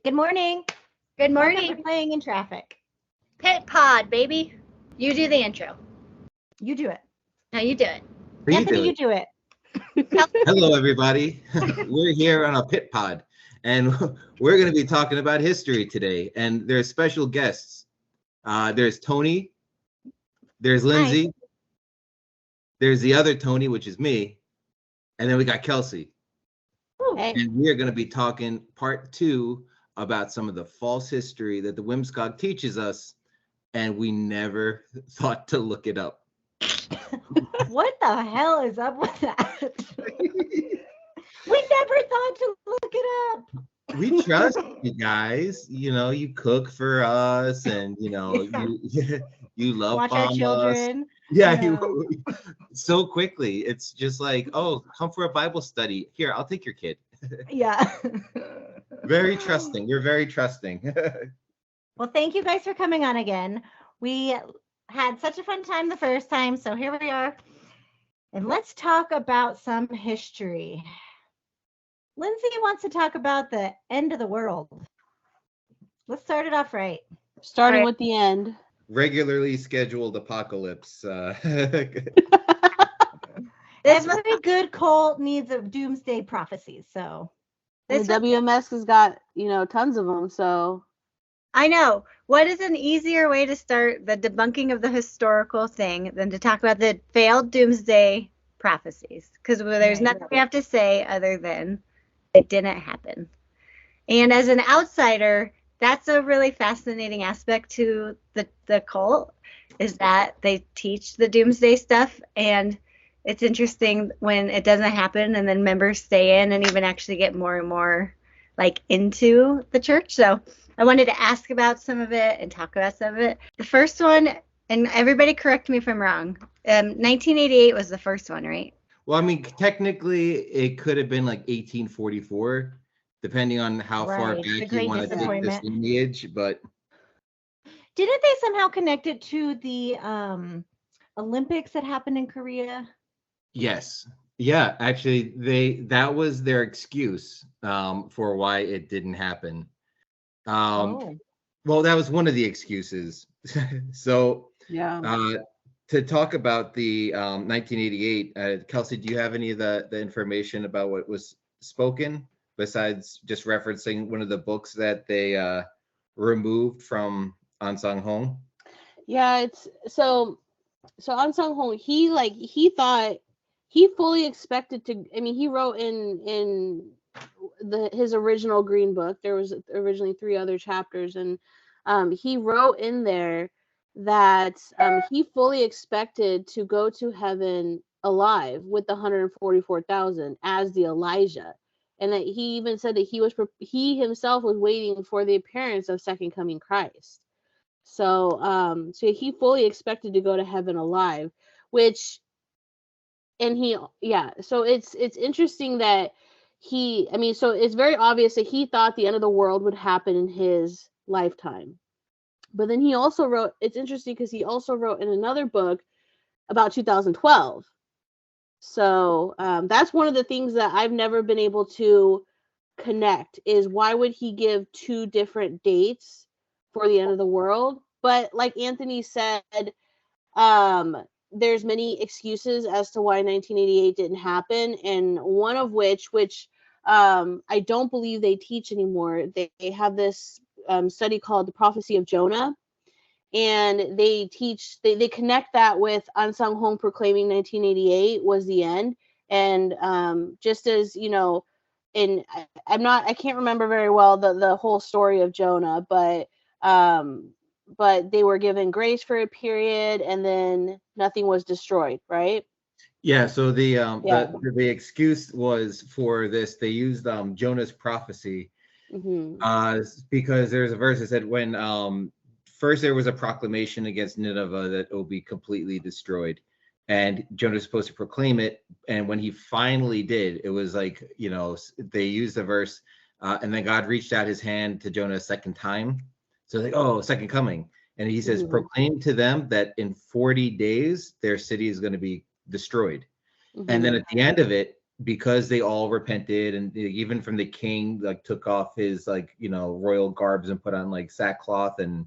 Good morning. Good Welcome morning. to Playing in Traffic. Pit Pod, baby. You do the intro. You do it. No, you do it. Anthony, you do it. Hello, everybody. We're here on a pit pod, and we're going to be talking about history today. And there's special guests. There's Tony. There's Lindsay. Hi. There's the other Tony, which is me. And then we got Kelsey. Hey. And we're going to be talking part 2 about some of the false history that the WMSCOG teaches us, and we never thought to look it up. What the hell is up with that? We never thought to look it up. We trust you guys. You know, you cook for us, and you you love Watch our us. children. Yeah, so quickly. It's just like, oh, come for a Bible study. Here, I'll take your kid. Yeah. Very trusting. You're very trusting. Well, thank you guys for coming on again. We had such a fun time the first time, so here we are. And let's talk about some history. Lindsay wants to talk about the end of the world. Let's start it off right. Starting All right. with the end. Regularly scheduled apocalypse. Every good cult needs a doomsday prophecy, so. The WMS has got, tons of them. So I know. What is an easier way to start the debunking of the historical thing than to talk about the failed doomsday prophecies? Because there's nothing we have to say other than it didn't happen. And as an outsider, that's a really fascinating aspect to the cult, is that they teach the doomsday stuff, and it's interesting when it doesn't happen and then members stay in and even actually get more and more like into the church. So I wanted to ask about some of it and talk about some of it. The first one, and everybody correct me if I'm wrong, 1988 was the first one, right? Well, I mean, technically, it could have been like 1844, depending on how far Right, the back Great you want to take this Disappointment. lineage. But Didn't they somehow connect it to the Olympics that happened in Korea? yes, yeah, actually, that was their excuse for why it didn't happen. Well, that was one of the excuses. So, yeah. to talk about the 1988, Kelsey, do you have any of the information about what was spoken besides just referencing one of the books that they removed from An Sang Hong? Yeah, it's so An Sang Hong, he thought, he fully expected to, he wrote in his original Green Book, there was originally 3 other chapters, and he wrote in there that he fully expected to go to heaven alive with the 144,000 as the Elijah, and that he even said that he himself was waiting for the appearance of second coming Christ. So he fully expected to go to heaven alive, so it's interesting that so it's very obvious that he thought the end of the world would happen in his lifetime. But then he also wrote, it's interesting because he also wrote in another book about 2012. So that's one of the things that I've never been able to connect, is why would he give 2 different dates for the end of the world? But like Anthony said, there's many excuses as to why 1988 didn't happen, and one of which I don't believe they teach anymore. They have this study called the Prophecy of Jonah, and they connect that with An Sang Hong proclaiming 1988 was the end. And just as and I can't remember very well the whole story of Jonah, but they were given grace for a period, and then nothing was destroyed, right? Yeah, so the excuse was for this, they used Jonah's prophecy, because there's a verse that said when first there was a proclamation against Nineveh that it will be completely destroyed, and Jonah's supposed to proclaim it, and when he finally did, it was like, they used the verse, and then God reached out his hand to Jonah a second time. So like, oh, second coming. And he says, proclaim to them that in 40 days, their city is going to be destroyed. And then at the end of it, because they all repented, and even from the king, like, took off his, like, royal garbs and put on, like, sackcloth, and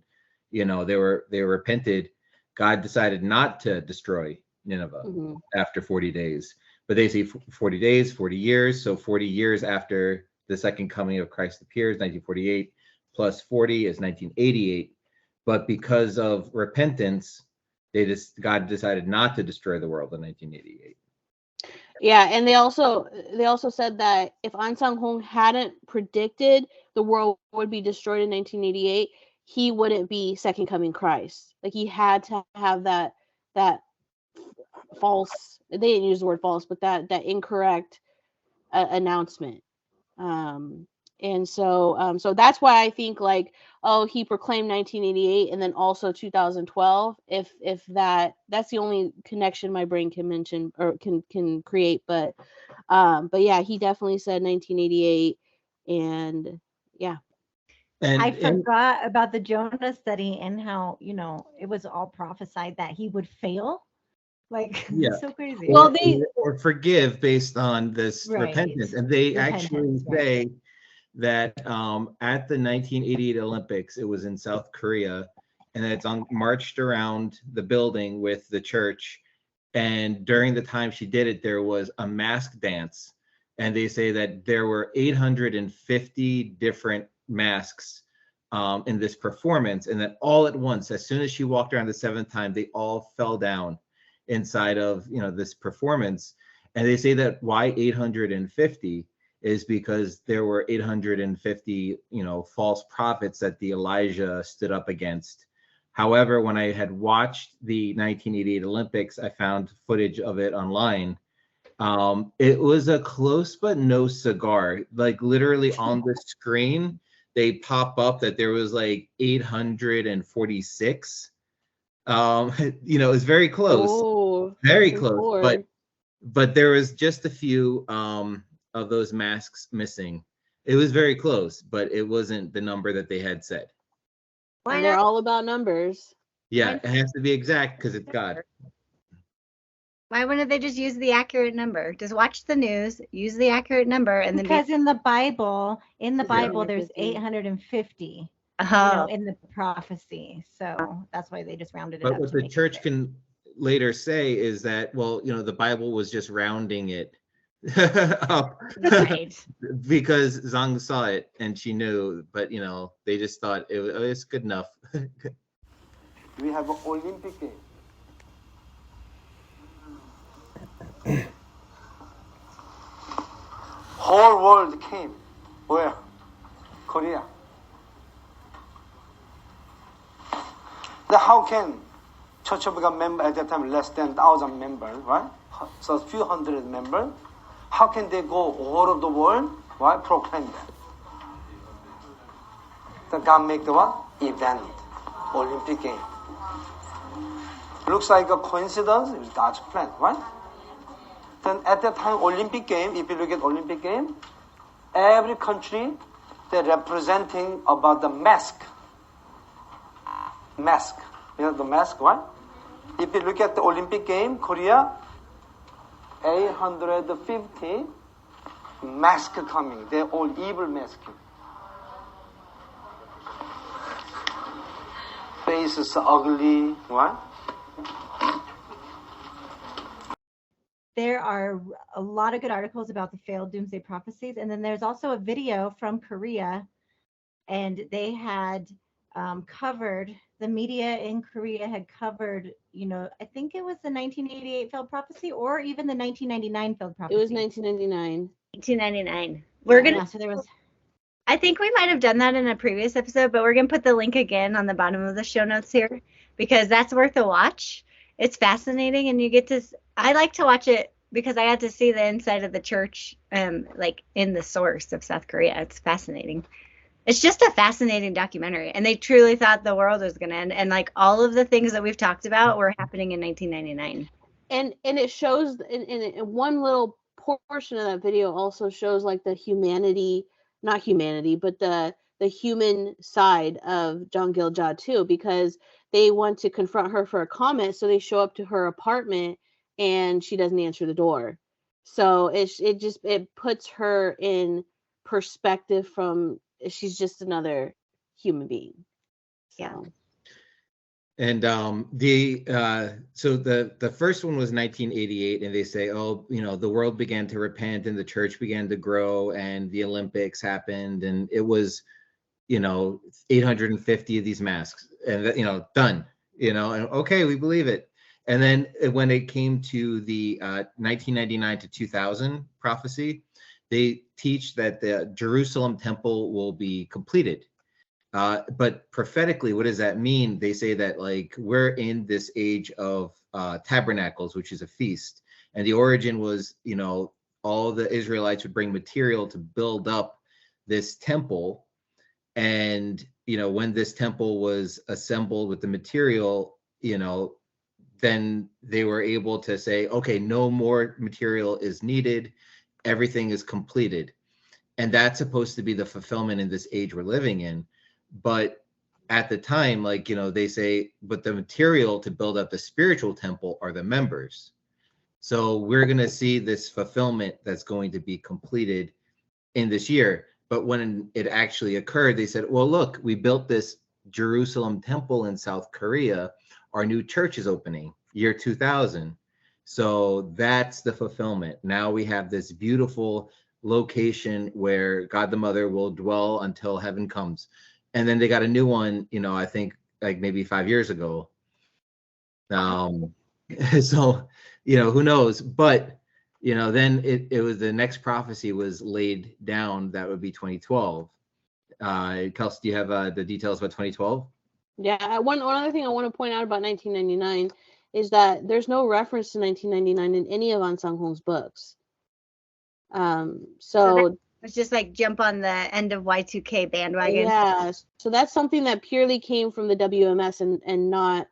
they repented, God decided not to destroy Nineveh after 40 days. But they say 40 days, 40 years. So 40 years after the second coming of Christ appears, 1948, plus 40 is 1988. But because of repentance, God decided not to destroy the world in 1988. Yeah, and they also said that if An Sang-hong hadn't predicted the world would be destroyed in 1988, he wouldn't be second coming Christ. Like, he had to have that false, they didn't use the word false, but that incorrect announcement. And so that's why I think, like, he proclaimed 1988 and then also 2012. If that's the only connection my brain can mention or can create, but yeah, he definitely said 1988, and yeah. I forgot about the Jonah study and how it was all prophesied that he would fail. Like, it's so crazy. Well, or forgive based on this repentance, and they actually say that at the 1988 Olympics, it was in South Korea, and it's marched around the building with the church, and during the time she did it, there was a mask dance, and they say that there were 850 different masks in this performance, and that all at once, as soon as she walked around the seventh time, they all fell down inside of this performance. And they say that why 850 is because there were 850 false prophets that the Elijah stood up against. However, when I had watched the 1988 Olympics, I found footage of it online. It was a close but no cigar. Like, literally on the screen, they pop up that there was like 846. It's very close, very close, but there was just a few of those masks missing. It was very close, but it wasn't the number that they had said. And they're all about numbers. Yeah, it has to be exact because it's God. Why wouldn't they just use the accurate number? Just watch the news, use the accurate number, and then because in the Bible, there's 850. In the prophecy, so that's why they just rounded it up. But what the church can later say is that, well, the Bible was just rounding it up, because Zhang saw it and she knew, but they just thought it's good enough. We have an Olympic game. Whole world came. Where? Korea. Then how can Church of God member at that time less than 1,000 members, right? So a few hundred members. How can they go all over the world, right? Proclaim that. Then God make the what? Event, Olympic game. Looks like a coincidence. It was God's plan, right? Then at that time, Olympic game. If you look at Olympic game, every country they're representing about the mask. Mask. The mask, right? If you look at the Olympic game, Korea, 850 mask coming. They're all evil masks. Faces ugly, right? There are a lot of good articles about the failed doomsday prophecies, and then there's also a video from Korea, and they had covered, the media in Korea had covered, I think it was the 1988 failed prophecy or even the 1999 failed prophecy. It was 1999. 1999. We're going to, so there was, I think we might have done that in a previous episode, but we're going to put the link again on the bottom of the show notes here because that's worth a watch. It's fascinating, and you get to, I like to watch it because I had to see the inside of the church, like in the source of South Korea. It's fascinating. It's just a fascinating documentary, and they truly thought the world was going to end, and like all of the things that we've talked about were happening in 1999. And it shows in one little portion of that video also shows like the not humanity, but the human side of Jung Gil-ja too, because they want to confront her for a comment, so they show up to her apartment and she doesn't answer the door. So it puts her in perspective from she's just another human being. So. Yeah. And so the first one was 1988, and they say, oh, the world began to repent and the church began to grow and the Olympics happened, and it was 850 of these masks, and done, and okay, we believe it. And then when it came to the 1999 to 2000 prophecy, they teach that the Jerusalem temple will be completed. But prophetically, what does that mean? They say that like we're in this age of tabernacles, which is a feast. And the origin was, all the Israelites would bring material to build up this temple. And, when this temple was assembled with the material, then they were able to say, okay, no more material is needed. Everything is completed. And that's supposed to be the fulfillment in this age we're living in. But at the time, they say, but the material to build up the spiritual temple are the members. So we're going to see this fulfillment that's going to be completed in this year. But when it actually occurred, they said, well, look, we built this Jerusalem temple in South Korea. Our new church is opening year 2000. So that's the fulfillment. Now we have this beautiful location where God the Mother will dwell until heaven comes. And then they got a new one, I think like maybe 5 years ago. So, who knows? But, then it was the next prophecy was laid down. That would be 2012. Kelsey, do you have the details about 2012? Yeah, one other thing I want to point out about 1999 is that there's no reference to 1999 in any of An Sang-hong's books. So it's just like jump on the end of Y2K bandwagon. Yeah, so that's something that purely came from the WMS and not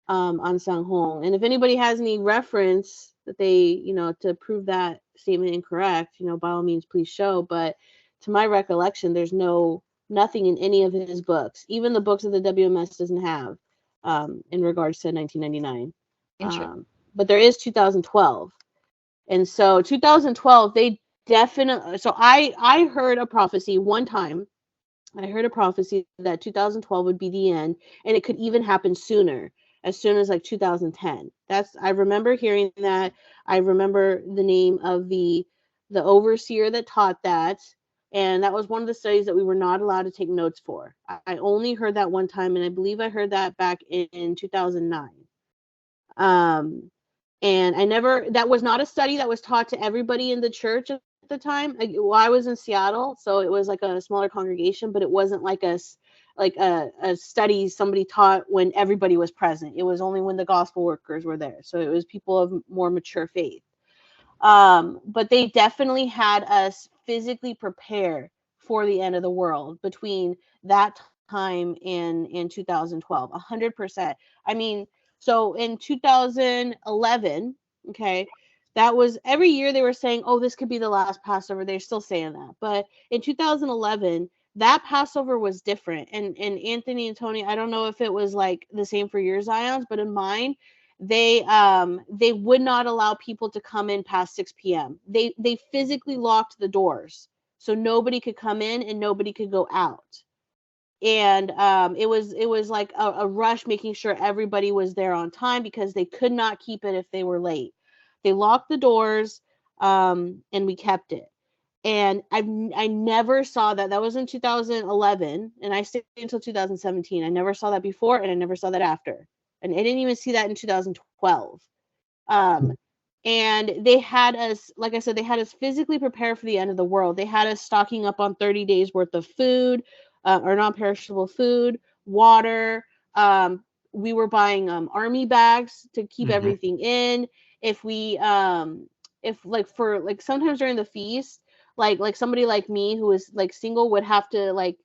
An Sang-hong. And if anybody has any reference that they, to prove that statement incorrect, by all means, please show. But to my recollection, there's nothing in any of his books, even the books that the WMS doesn't have, in regards to 1999. But there is 2012. And so 2012, they definitely, so I heard a prophecy one time. I heard a prophecy that 2012 would be the end, and it could even happen sooner, as soon as like 2010. I remember hearing that. I remember the name of the overseer that taught that, and that was one of the studies that we were not allowed to take notes for. I only heard that one time, and I believe I heard that back in 2009. And that was not a study that was taught to everybody in the church at the time. I was in Seattle, so it was like a smaller congregation, but it wasn't like a study somebody taught when everybody was present. It was only when the gospel workers were there. So it was people of more mature faith. But they definitely had us physically prepare for the end of the world between that time and 2012, 100%. I mean, so in 2011, okay, that was every year they were saying, oh, this could be the last Passover. They're still saying that. But in 2011, that Passover was different. And Anthony and Tony, I don't know if it was like the same for your Zions, but in mine, they would not allow people to come in past 6 p.m. They physically locked the doors, so nobody could come in and nobody could go out. And it was like a rush, making sure everybody was there on time because they could not keep it if they were late. They locked the doors, and we kept it. And I never saw that. That was in 2011, and I stayed until 2017. I never saw that before, and I never saw that after. And I didn't even see that in 2012. And they had us, like I said, they had us physically prepare for the end of the world. They had us stocking up on 30 days worth of food, or non-perishable food, water. We were buying army bags to keep everything in. If we, if like for like sometimes during the feast, like somebody like me who is like single would have to like,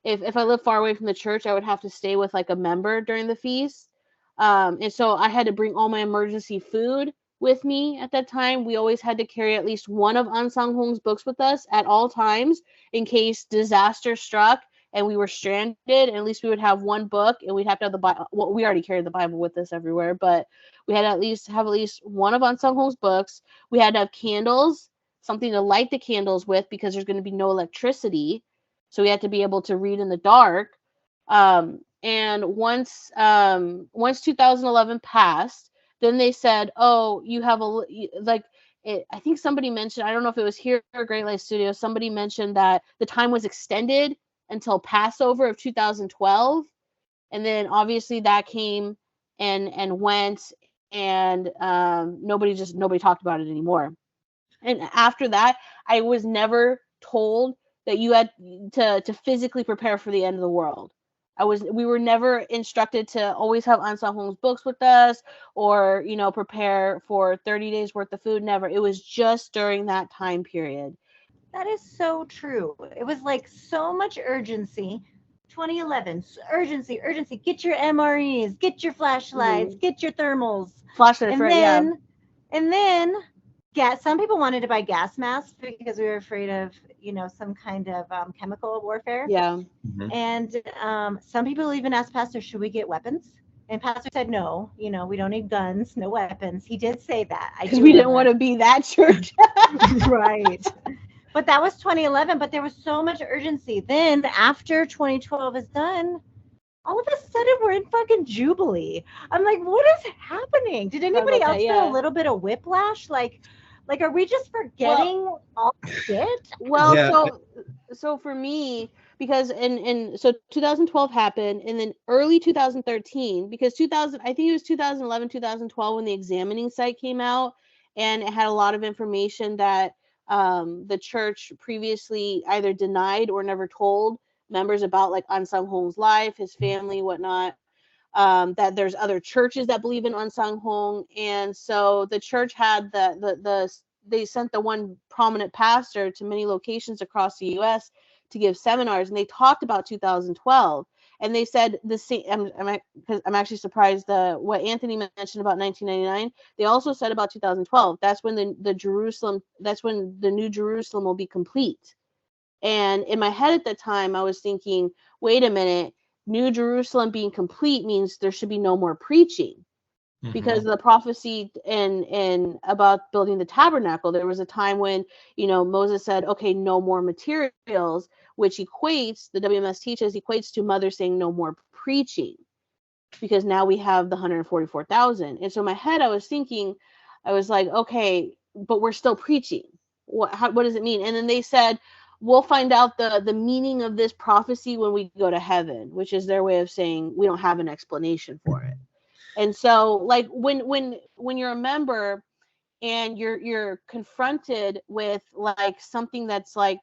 if I live far away from the church, I would have to stay with like a member during the feast. And so I had to bring all my emergency food with me at that time. We always had to carry at least one of An Sang-hong's books with us at all times in case disaster struck and we were stranded, and at least we would have one book, and we'd have to have the Bible. Well, we already carried the Bible with us everywhere, but we had to at least have one of Unsung Home's books. We had to have candles, something to light the candles with, because there's going to be no electricity. So we had to be able to read in the dark. And once 2011 passed, then they said, oh, you have I think somebody mentioned, I don't know if it was here or Great Lakes Studio, somebody mentioned that the time was extended until Passover of 2012. And then obviously that came and went, and nobody talked about it anymore. And after that, I was never told that you had to physically prepare for the end of the world. We were never instructed to always have Unsung Home's books with us, or, prepare for 30 days worth of food. Never. It was just during that time period. That is so true. It was like so much urgency. 2011, urgency. Get your MREs, get your flashlights, get your thermals. Flashlights, right? And then some people wanted to buy gas masks because we were afraid of, some kind of chemical warfare. Yeah. Mm-hmm. And some people even asked Pastor, should we get weapons? And Pastor said, no, we don't need guns, no weapons. He did say that. Because we didn't want to be that church. Right. But that was 2011, but there was so much urgency. Then after 2012 is done, all of a sudden we're in fucking Jubilee. I'm like, what is happening? Did anybody else get a little bit of whiplash? Like, are we just forgetting all shit? Well, yeah. So for me, because so 2012 happened, and then early 2013, because I think it was 2011, 2012 when the examining site came out, and it had a lot of information that the church previously either denied or never told members about, like Unsung Home's life, his family, whatnot. That there's other churches that believe in Unsung Home, and so the church had they sent the one prominent pastor to many locations across the U.S. to give seminars, and they talked about 2012, and they said the same. I'm actually surprised what Anthony mentioned about 1999. They also said about 2012. That's when that's when the New Jerusalem will be complete. And in my head at the time, I was thinking, wait a minute. New Jerusalem being complete means there should be no more preaching, because the prophecy and about building the tabernacle, there was a time when, Moses said, okay, no more materials, which the WMS teaches equates to Mother saying no more preaching, because now we have the 144,000. And so in my head, I was thinking, I was like, okay, but we're still preaching. What does it mean? And then they said, we'll find out the meaning of this prophecy when we go to heaven, which is their way of saying we don't have an explanation for it. And so, like, when you're a member and you're confronted with like something that's like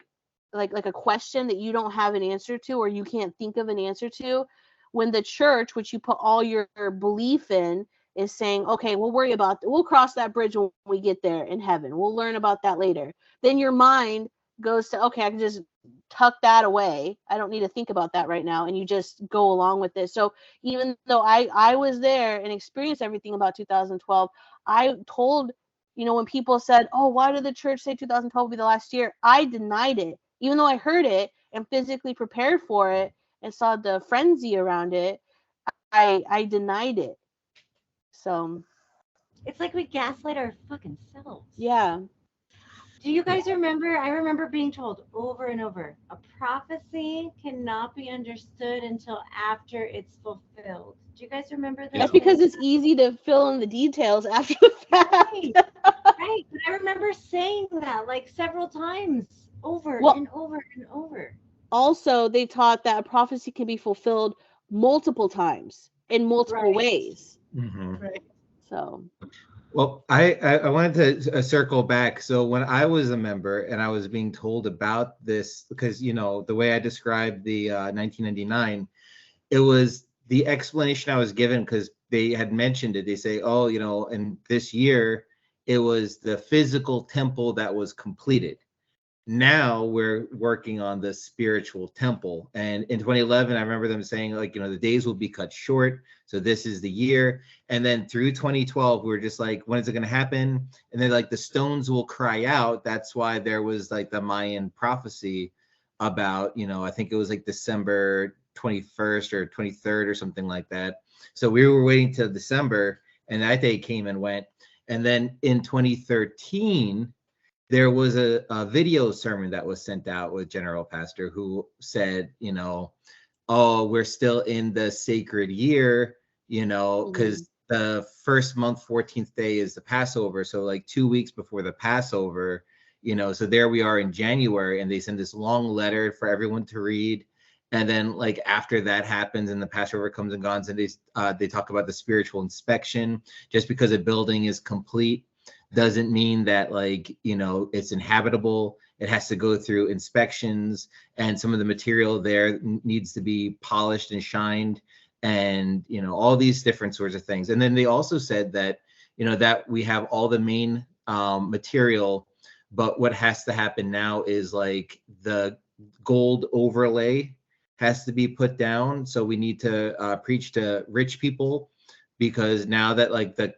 a question that you don't have an answer to, or you can't think of an answer to, when the church, which you put all your belief in, is saying, okay, we'll cross that bridge when we get there in heaven. We'll learn about that later. Then your mind goes to, okay, I can just tuck that away. I don't need to think about that right now. And you just go along with it. So even though I was there and experienced everything about 2012, I told, when people said, oh, why did the church say 2012 will be the last year? I denied it, even though I heard it and physically prepared for it and saw the frenzy around it. I denied it. So it's like we gaslight our fucking selves. Yeah. Do you guys remember? I remember being told over and over, a prophecy cannot be understood until after it's fulfilled. Do you guys remember that? That's because it's easy to fill in the details after the fact. Right. But I remember saying that like several times over and over and over. Also, they taught that a prophecy can be fulfilled multiple times in multiple ways. Mm-hmm. Right. So. Well, I wanted to circle back. So when I was a member and I was being told about this, because, the way I described the 1999, it was the explanation I was given because they had mentioned it. They say, oh, in this year, it was the physical temple that was completed. Now we're working on the spiritual temple. And in 2011, I remember them saying, like, the days will be cut short. So this is the year. And then through 2012, we were just like, when is it going to happen? And then like the stones will cry out. That's why there was like the Mayan prophecy about, I think it was like December 21st or 23rd or something like that. So we were waiting till December, and that day came and went. And then in 2013, there was a video sermon that was sent out with General Pastor who said, oh, we're still in the sacred year, because the first month, 14th day is the Passover. So like 2 weeks before the Passover, so there we are in January, and they send this long letter for everyone to read. And then like after that happens and the Passover comes and goes, and they talk about the spiritual inspection. Just because a building is complete doesn't mean that like, it's inhabitable. It has to go through inspections, and some of the material there needs to be polished and shined, and, all these different sorts of things. And then they also said that, that we have all the main material, but what has to happen now is like the gold overlay has to be put down. So we need to preach to rich people, because now that like the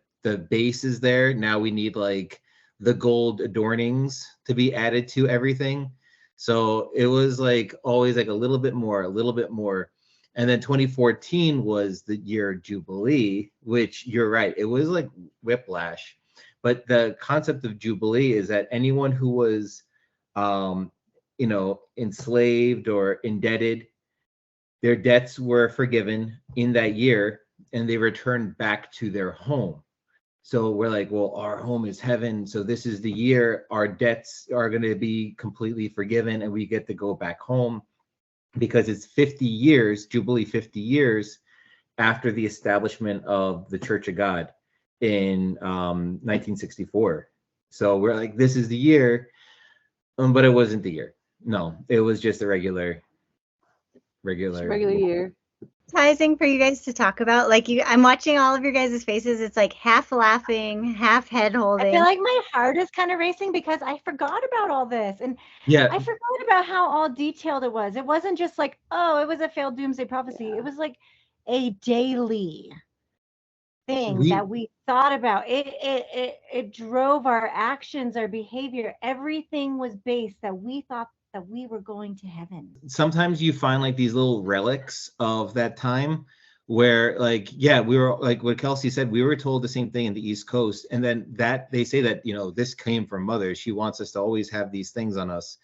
base is there, now we need like the gold adornings to be added to everything. So it was like always like a little bit more. And then 2014 was the year of Jubilee, which you're right, it was like whiplash. But the concept of Jubilee is that anyone who was, enslaved or indebted, their debts were forgiven in that year, and they returned back to their home. So we're like, well, our home is heaven. So this is the year our debts are going to be completely forgiven, and we get to go back home, because it's 50 years, Jubilee 50 years after the establishment of the Church of God in 1964. So we're like, this is the year, but it wasn't the year. No, it was just a regular year. Surprising for you guys to talk about. Like I'm watching all of your guys' faces. It's like half laughing, half head holding. I feel like my heart is kind of racing because I forgot about all this, and yeah, I forgot about how all detailed it was. It wasn't just like, oh, it was a failed doomsday prophecy. It was like a daily thing that we thought about. It drove our actions, our behavior. Everything was based that we thought that we were going to heaven. Sometimes you find like these little relics of that time where like, we were like what Kelsey said, we were told the same thing in the East Coast. And then that they say that, this came from Mother. She wants us to always have these things on us.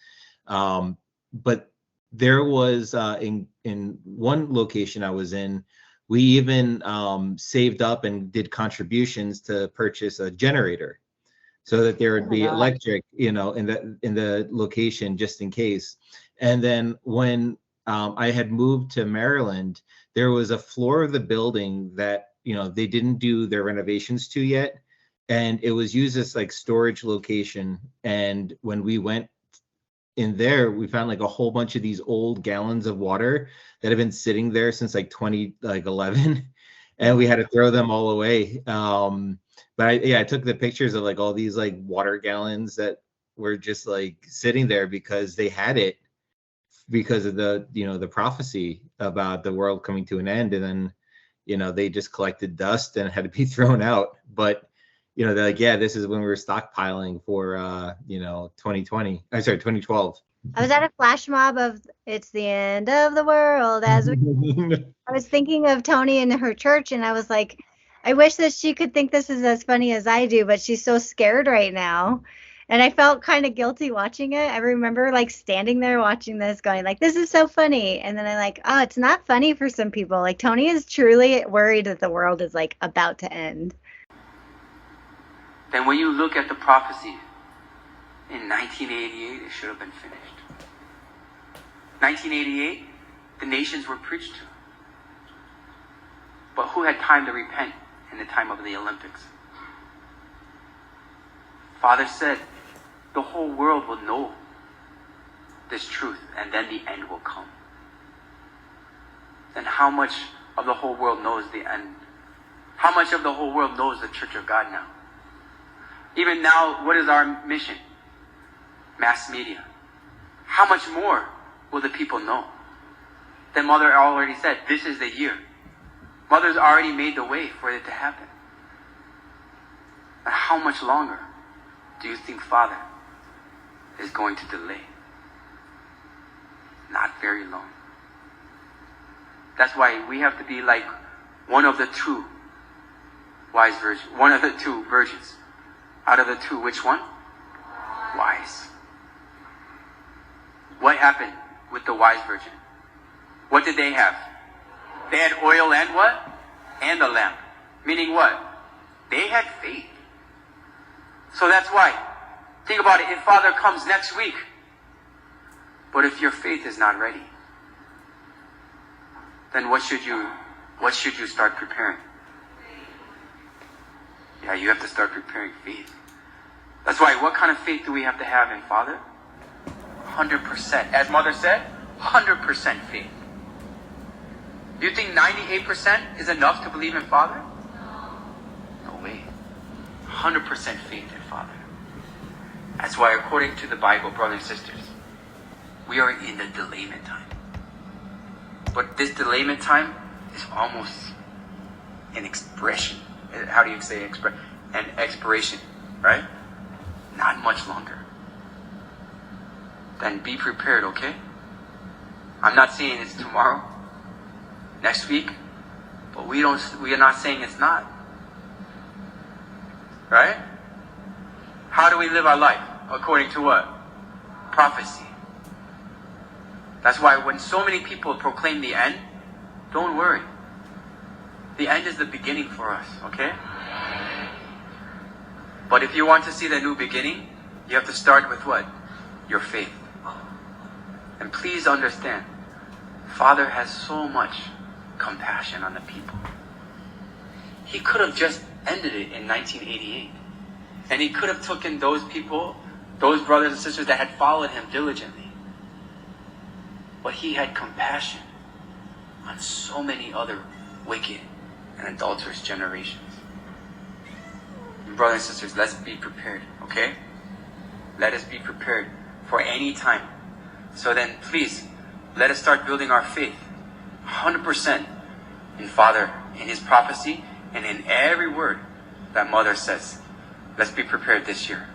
But there was in one location I was in, we even saved up and did contributions to purchase a generator, so that there would be electric, in the location, just in case. And then when I had moved to Maryland, there was a floor of the building that, they didn't do their renovations to yet. And it was used as like storage location. And when we went in there, we found like a whole bunch of these old gallons of water that have been sitting there since like 2011. And we had to throw them all away. But I took the pictures of like all these like water gallons that were just like sitting there because they had it because of the, the prophecy about the world coming to an end. And then, they just collected dust and had to be thrown out. But, they're like, this is when we were stockpiling for, 2012. I was at a flash mob of it's the end of the world as we I was thinking of Tony and her church, and I was like, I wish that she could think this is as funny as I do, but she's so scared right now. And I felt kind of guilty watching it. I remember like standing there watching this going like, this is so funny. And then I'm like, oh, it's not funny for some people. Like Tony is truly worried that the world is like about to end. Then when you look at the prophecy, in 1988, it should have been finished. 1988, the nations were preached to. But who had time to repent in the time of the Olympics? Father said, the whole world will know this truth, and then the end will come. Then how much of the whole world knows the end? How much of the whole world knows the Church of God now? Even now, what is our mission? Mass media. How much more will the people know? Then Mother already said, this is the year. Mother's already made the way for it to happen. And how much longer do you think Father is going to delay? very long. That's why we have to be like one of the two wise virgins, one of the two virgins. Out of the two, which one? Wise. What happened with the wise virgin? What did they have? They had oil and what? And a lamp. Meaning what? They had faith. So that's why. Think about it. If Father comes next week, but if your faith is not ready, then what should you start preparing? Yeah, you have to start preparing faith. That's why, what kind of faith do we have to have in Father? 100%. As Mother said, 100% faith. Do you think 98% is enough to believe in Father? No way. 100% faith in Father. That's why, according to the Bible, brothers and sisters, we are in the delayment time. But this delayment time is almost an expression. How do you say an expiration, right? Not much longer. Then be prepared, okay? I'm not saying it's tomorrow, next week, but we are not saying it's not. Right? How do we live our life? According to what? Prophecy. That's why when so many people proclaim the end, don't worry. The end is the beginning for us, okay? But if you want to see the new beginning, you have to start with what? Your faith. And please understand, Father has so much compassion on the people. He could have just ended it in 1988. And he could have taken those people, those brothers and sisters that had followed him diligently. But he had compassion on so many other wicked and adulterous generations. And brothers and sisters, let's be prepared, okay? Let us be prepared for any time. So then, please, let us start building our faith 100% in Father, in his prophecy, and in every word that Mother says. Let's be prepared this year.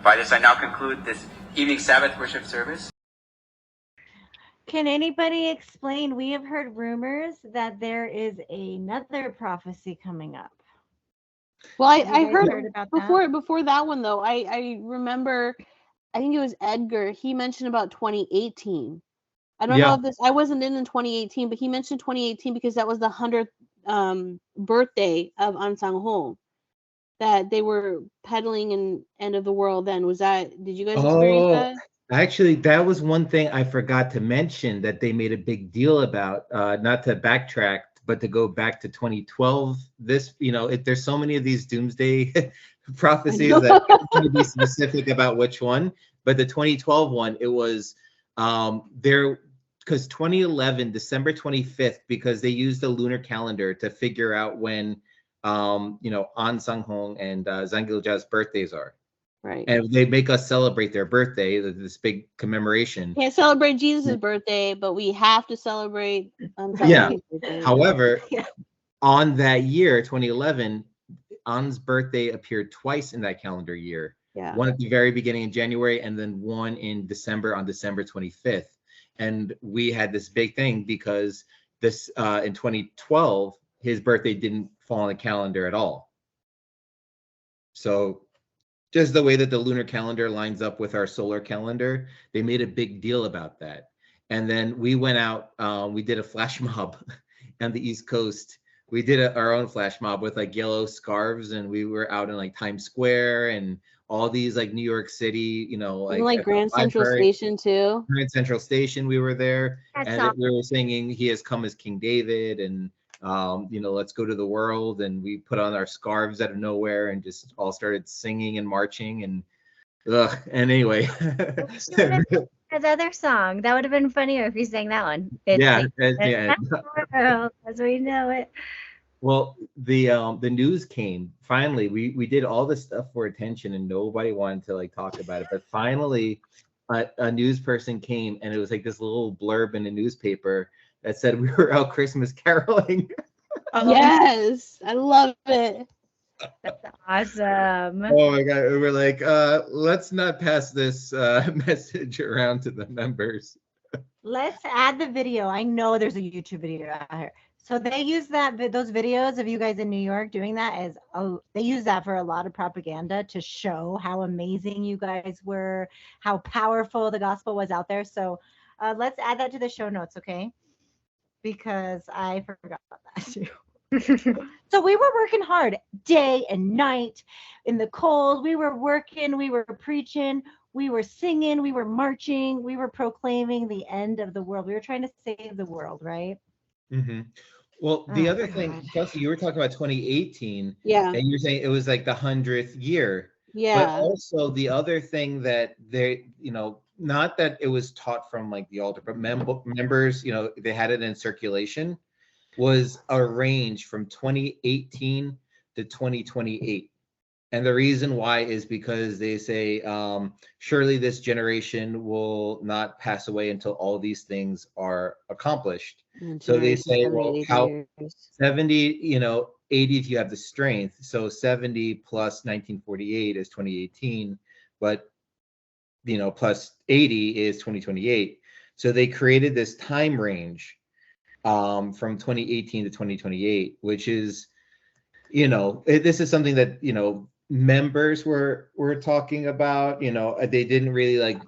By this, I now conclude this evening Sabbath worship service. Can anybody explain? We have heard rumors that there is another prophecy coming up. Well, I Have you guys heard about before that one though. I remember, I think it was Edgar. He mentioned about 2018. I don't know if this. I wasn't in 2018, but he mentioned 2018 because that was the 100th birthday of An Sang Ho. That they were peddling in End of the World. Then was that? Did you guys experience that? Actually, that was one thing I forgot to mention that they made a big deal about. Not to backtrack, but to go back to 2012. This, there's so many of these doomsday prophecies that I'm going to be specific about which one. But the 2012 one, it was there because 2011, December 25th, because they used the lunar calendar to figure out when An Sang Ho and Zhang Giljia's birthdays are. Right. And they make us celebrate their birthday, this big commemoration. Can't celebrate Jesus' birthday, but we have to celebrate birthday. However, on that year, 2011, An's birthday appeared twice in that calendar year. Yeah. One at the very beginning in January, and then one in December on December 25th. And we had this big thing because this in 2012, his birthday didn't fall on the calendar at all. So just the way that the lunar calendar lines up with our solar calendar, they made a big deal about that. And then we went out, we did a flash mob on the East Coast. We did our own flash mob with like yellow scarves, and we were out in like Times Square and all these like New York City, like Grand Central Station too. Grand Central Station, we were there, That's and awesome. we were singing "He Has Come as King David" and let's go to the world, and we put on our scarves out of nowhere and just all started singing and marching and anyway. The other song that would have been funnier if you sang that one. Yeah. As we know it. Well, the news came finally. We did all this stuff for attention, and nobody wanted to like talk about it. But finally, a news person came, and it was like this little blurb in a newspaper that said we were out Christmas caroling. Yes, I love it. That's awesome. Oh my God. We were like, let's not pass this message around to the members. Let's add the video. I know there's a YouTube video out here. So they use those videos of you guys in New York doing that they use that for a lot of propaganda to show how amazing you guys were, how powerful the gospel was out there. So let's add that to the show notes, okay? Because I forgot about that too. So we were working hard day and night in the cold. We were working, we were preaching, we were singing, we were marching, we were proclaiming the end of the world. We were trying to save the world, right? Mm-hmm. Well, the other thing, Kelsey, you were talking about 2018. Yeah. And you're saying it was like the 100th year. Yeah. But also the other thing that they, not that it was taught from like the altar, but members, they had it in circulation, was a range from 2018 to 2028. And the reason why is because they say, surely this generation will not pass away until all these things are accomplished. So they say, well, how 70, 80 if you have the strength. So 70 plus 1948 is 2018, but, plus 80 is 2028. So they created this time range from 2018 to 2028, which is, this is something that, members were talking about. They didn't really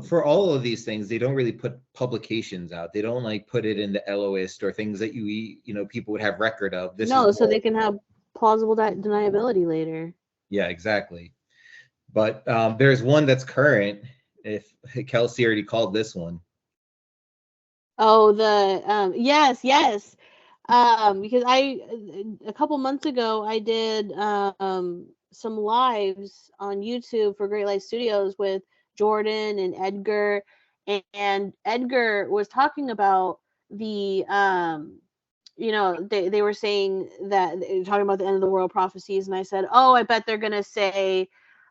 for all of these things, they don't really put publications out. They don't put it in the LOist or things that people would have record of. So they can have plausible deniability later. Yeah, exactly. But there's one that's current. If Kelsey already called this one. Oh, yes. Because a couple months ago I did some lives on YouTube for Great Light Studios with Jordan and Edgar, and Edgar was talking about the they were saying that they were talking about the end of the world prophecies, and I said, oh, I bet they're gonna say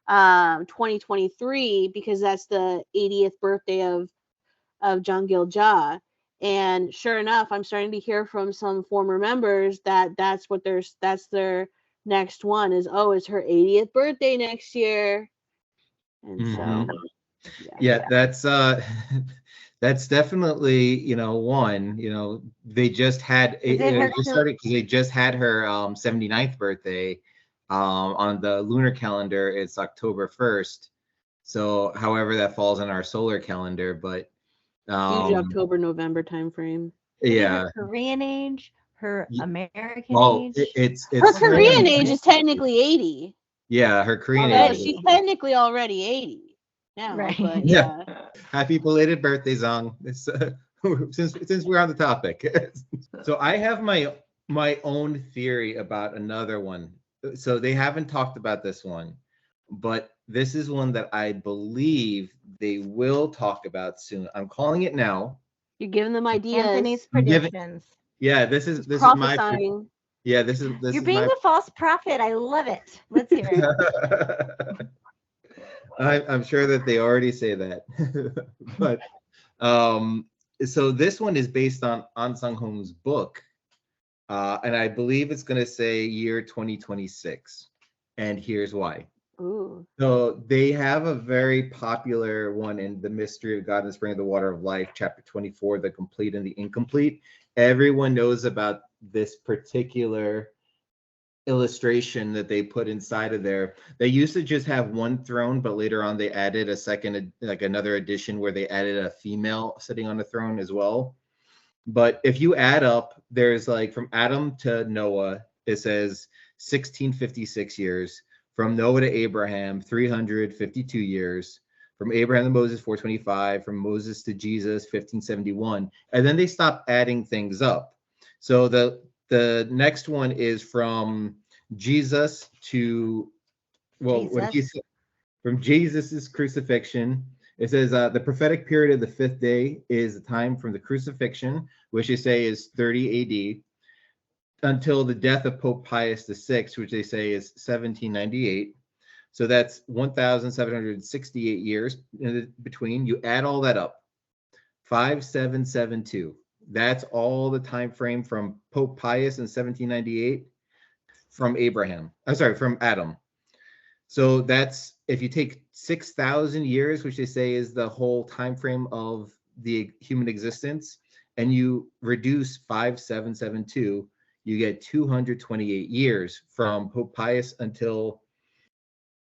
2023 because that's the 80th birthday of John Gil-jah. And sure enough, I'm starting to hear from some former members that's their next one is, oh, it's her 80th birthday next year. And so that's definitely one. They just had it just started because they just had her 79th birthday. On the lunar calendar it's October 1st, so however that falls on our solar calendar, but usually October-November time frame. Yeah. Her Korean age, her American age. It's her Korean age is technically 80. Yeah, her Korean age. She's technically already 80 now. Right. But yeah. Happy belated birthday, Zong. Since we're on the topic. So I have my own theory about another one. So they haven't talked about this one, but this is one that I believe they will talk about soon. I'm calling it now. You're giving them ideas. Anthony's predictions. This is my. Yeah, this is. You're being a false prophet. I love it. Let's hear it. I'm sure that they already say that, but so this one is based on An Sang-hong's book, and I believe it's going to say year 2026, and here's why. Ooh. So they have a very popular one in The Mystery of God and the Spring of the Water of Life, chapter 24, the complete and the incomplete. Everyone knows about this particular illustration that they put inside of there. They used to just have one throne, but later on they added a second, another edition where they added a female sitting on the throne as well. But if you add up, there's from Adam to Noah, it says 1656 years. From Noah to Abraham, 352 years. From Abraham to Moses, 425. From Moses to Jesus, 1571. And then they stopped adding things up. So the next one is from Jesus to, from Jesus's crucifixion. It says the prophetic period of the 5th day is the time from the crucifixion, which they say is 30 AD. Until the death of Pope Pius VI, which they say is 1798. So that's 1,768 years in between. You add all that up, 5772. That's all the time frame from Pope Pius in 1798 from Adam. So that's, if you take 6,000 years, which they say is the whole time frame of the human existence and you reduce 5772, you get 228 years from Pope Pius until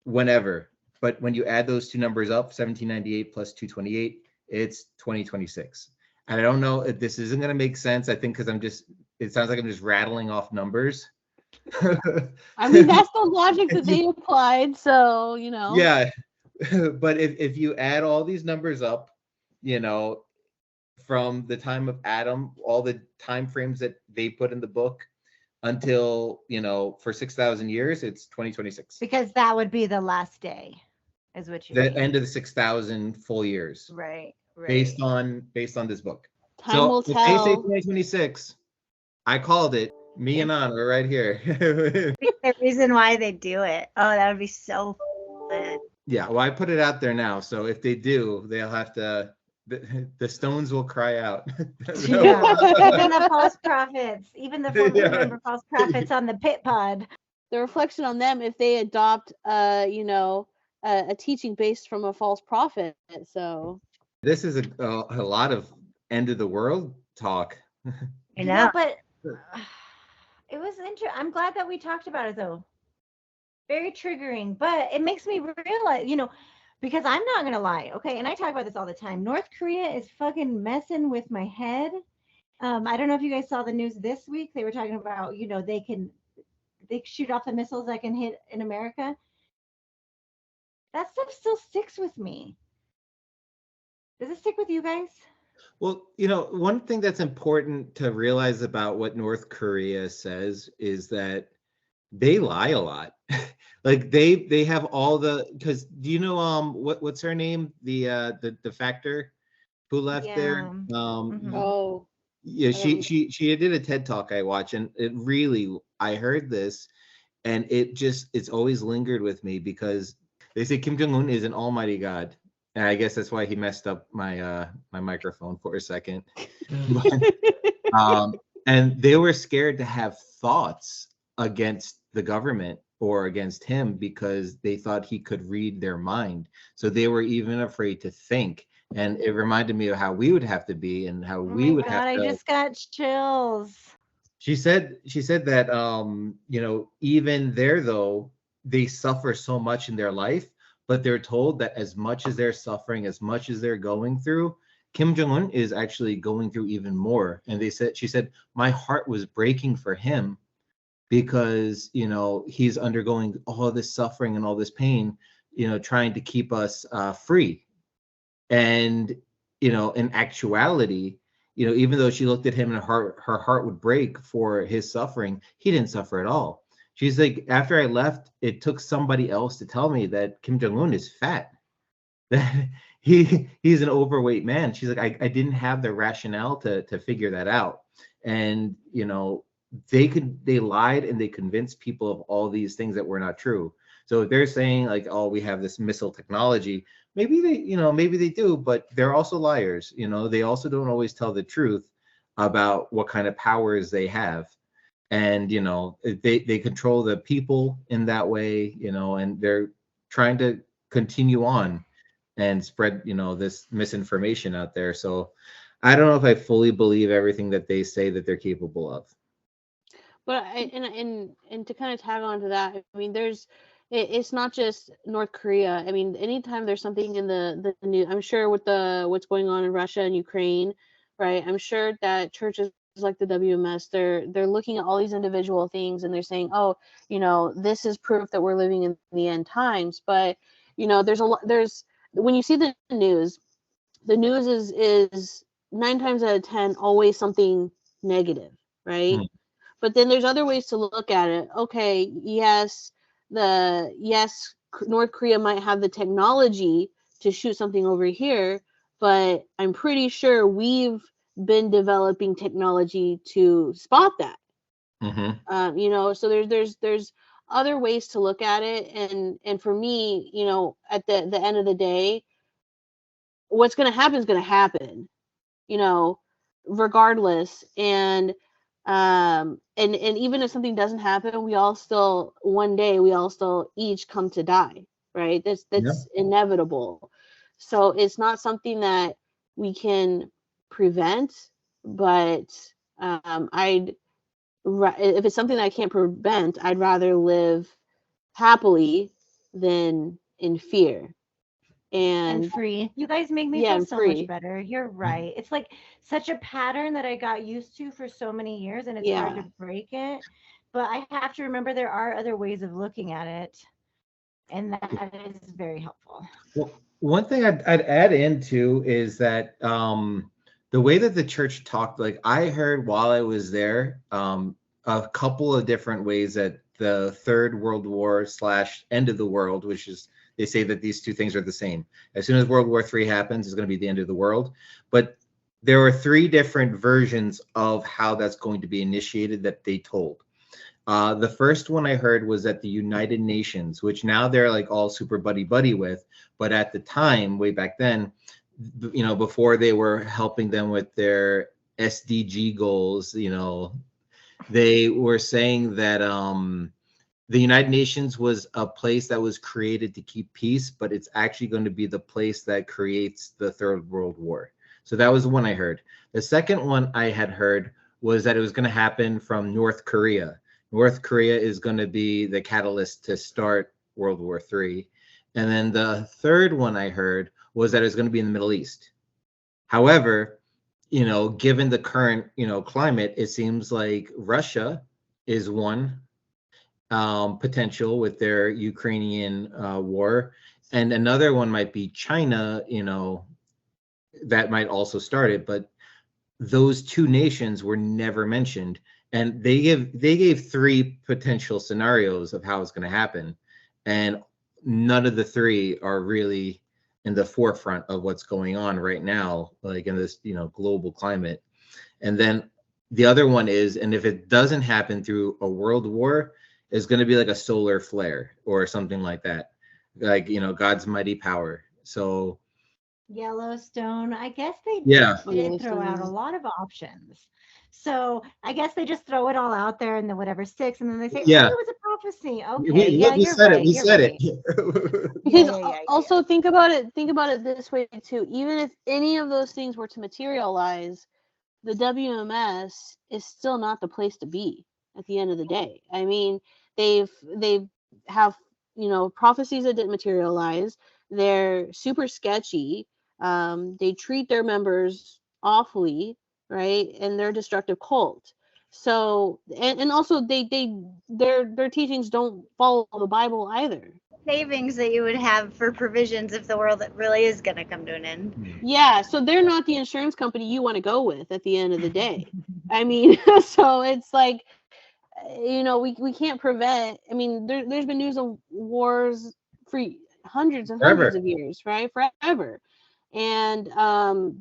whenever. But when you add those two numbers up, 1798 plus 228, it's 2026. And I don't know if this isn't going to make sense. I think because it sounds like I'm just rattling off numbers. I mean, that's the logic that they applied. So, Yeah. But if you add all these numbers up, from the time of Adam, all the time frames that they put in the book until, for 6,000 years, it's 2026. Because that would be the last day, is what you The mean. end of the 6,000 full years. Right. Based on this book. Time will if tell. they say 2026, I called it. Me and An are right here. The reason why they do it. Oh, that would be so fun. Yeah, well, I put it out there now. So if they do, they'll have to. The stones will cry out. Yeah. Even the false prophets, even the former member false prophets on the pit pod. The reflection on them if they adopt, a teaching based from a false prophet. So this is a lot of end of the world talk. I know, but it was interesting. I'm glad that we talked about it though. Very triggering, but it makes me realize, because I'm not going to lie. Okay. And I talk about this all the time. North Korea is fucking messing with my head. I don't know if you guys saw the news this week. They were talking about, they shoot off the missiles that can hit in America. That stuff still sticks with me. Does it stick with you guys? Well, one thing that's important to realize about what North Korea says is that they lie a lot. Like they have all because do you know what's her name, the factor who left there? Oh yeah, she did a TED talk I watched, and it really, I heard this and it's always lingered with me because they say Kim Jong-un is an almighty God. And I guess that's why he messed up my my microphone for a second. And they were scared to have thoughts against the government or against him because they thought he could read their mind. So they were even afraid to think. And it reminded me of how we would have to be and how we would have to. I just got chills. She said that even there though, they suffer so much in their life, but they're told that as much as they're suffering, as much as they're going through, Kim Jong-un is actually going through even more. And she said, my heart was breaking for him because, he's undergoing all this suffering and all this pain, trying to keep us free. And, in actuality, even though she looked at him and her heart would break for his suffering, he didn't suffer at all. She's like, after I left, it took somebody else to tell me that Kim Jong-un is fat, that he's an overweight man. She's like, I didn't have the rationale to figure that out. And, they lied and they convinced people of all these things that were not true. So if they're saying like, oh, we have this missile technology, maybe they do, but they're also liars. They also don't always tell the truth about what kind of powers they have. And, they control the people in that way, and they're trying to continue on and spread, this misinformation out there. So I don't know if I fully believe everything that they say that they're capable of. But and to kind of tag on to that, I mean, it's not just North Korea. I mean, anytime there's something in the news, I'm sure with what's going on in Russia and Ukraine, right? I'm sure that churches like the WMS, they're looking at all these individual things and they're saying, oh, this is proof that we're living in the end times. But there's when you see the news is 9 times out of 10 always something negative, right? But then there's other ways to look at it. Okay, yes, North Korea might have the technology to shoot something over here, but I'm pretty sure we've been developing technology to spot that. So there's other ways to look at it, and for me, at the end of the day, what's going to happen is going to happen, regardless. And even if something doesn't happen, we all still each come to die, right? That's inevitable. So it's not something that we can prevent, but if it's something that I can't prevent, I'd rather live happily than in fear. And free. You guys make me feel so much better. You're right. It's like such a pattern that I got used to for so many years, and it's hard to break it. But I have to remember there are other ways of looking at it, and that is very helpful. Well, one thing I'd add into is that the way that the church talked, like I heard while I was there, a couple of different ways that the Third World War / end of the world, which is, they say that these two things are the same. As soon as World War III happens, it's going to be the end of the world. But there were 3 different versions of how that's going to be initiated that they told. The first one I heard was at the United Nations, which now they're like all super buddy with. But at the time, way back then, you know, before they were helping them with their SDG goals, you know, they were saying that the United Nations was a place that was created to keep peace, but it's actually going to be the place that creates the Third World War. So that was the one I heard. The second one I had heard was that it was going to happen from North Korea. North Korea is going to be the catalyst to start World War III. And then the third one I heard was that it's going to be in the Middle East. However, you know, given the current, you know, climate, it seems like Russia is one potential with their Ukrainian war. And another one might be China, you know, that might also start it. But those 2 nations were never mentioned. And they gave 3 potential scenarios of how it's going to happen. And none of the 3 are really in the forefront of what's going on right now, like in this, you know, global climate. And then the other one is, and if it doesn't happen through a world war, it's going to be like a solar flare or something like that, like, you know, God's mighty power. So Yellowstone, I guess they did throw out a lot of options. So I guess they just throw it all out there, and then whatever sticks, and then they say, "Oh, it was a prophecy." Okay, we said it. We said it. Because also think about it this way too. Even if any of those things were to materialize, the WMS is still not the place to be at the end of the day. I mean, they have, you know, prophecies that didn't materialize. They're super sketchy. They treat their members awfully, right? And they're a destructive cult. So, and also their teachings don't follow the Bible either. Savings that you would have for provisions if the world really is going to come to an end. Yeah, so they're not the insurance company you want to go with at the end of the day. I mean, so it's like, you know, we can't prevent. I mean, there's been news of wars for hundreds and hundreds of years, right? Forever. And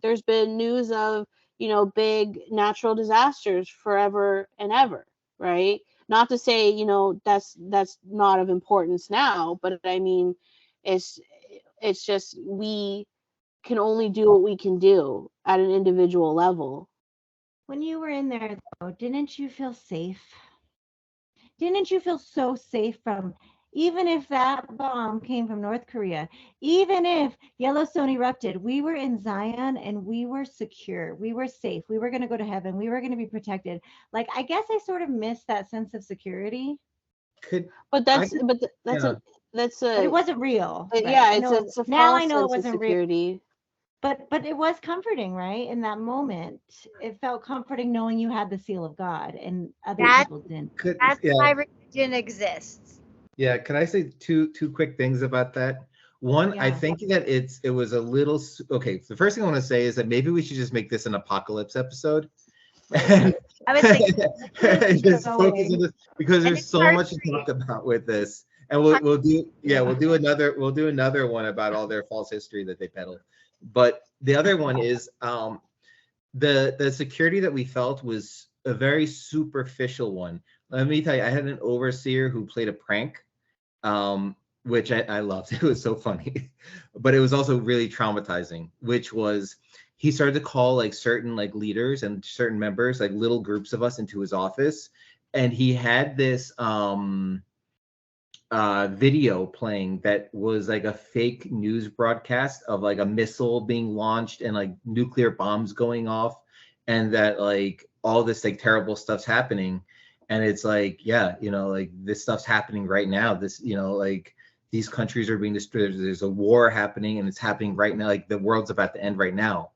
there's been news of, you know, big natural disasters forever and ever, right? Not to say, you know, that's not of importance now, but I mean, it's just we can only do what we can do at an individual level. When you were in there, though, didn't you feel safe? Didn't you feel so safe from, even if that bomb came from North Korea, even if Yellowstone erupted, we were in Zion and we were secure. We were safe. We were going to go to heaven. We were going to be protected. Like, I guess I sort of missed that sense of security. But it wasn't real. Yeah, it's a now false I know it sense of wasn't security. real. But it was comforting, right? In that moment, it felt comforting knowing you had the seal of God and other people didn't. That's why religion exists. Yeah, can I say two quick things about that? One, I think that it was a little okay. The first thing I want to say is that maybe we should just make this an apocalypse episode. I was thinking just focus on this, because there's so much to talk about with this, and we'll do another one about all their false history that they peddle. But the other one is the security that we felt was a very superficial one. Let me tell you, I had an overseer who played a prank, which I loved. It was so funny, but it was also really traumatizing, which was he started to call like certain like leaders and certain members, like little groups of us, into his office. And he had this video playing that was like a fake news broadcast of like a missile being launched and like nuclear bombs going off, and that like all this like terrible stuff's happening. And it's like, yeah, you know, like this stuff's happening right now. This, you know, like these countries are being destroyed. There's a war happening, and it's happening right now. Like the world's about to end right now.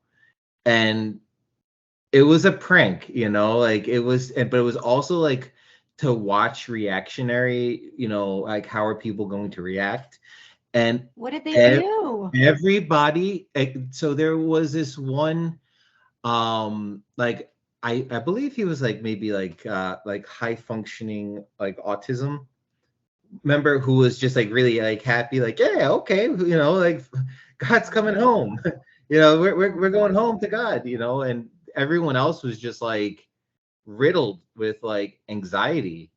And it was a prank, you know, like it was, but it was also like to watch reactionary, you know, like how are people going to react? And what did they do? Everybody, so there was this one, like I believe he was like maybe like high functioning like autism member who was just like really like happy, like, yeah, okay, you know, like God's coming home. You know, we're going home to God, you know, and everyone else was just like riddled with like anxiety,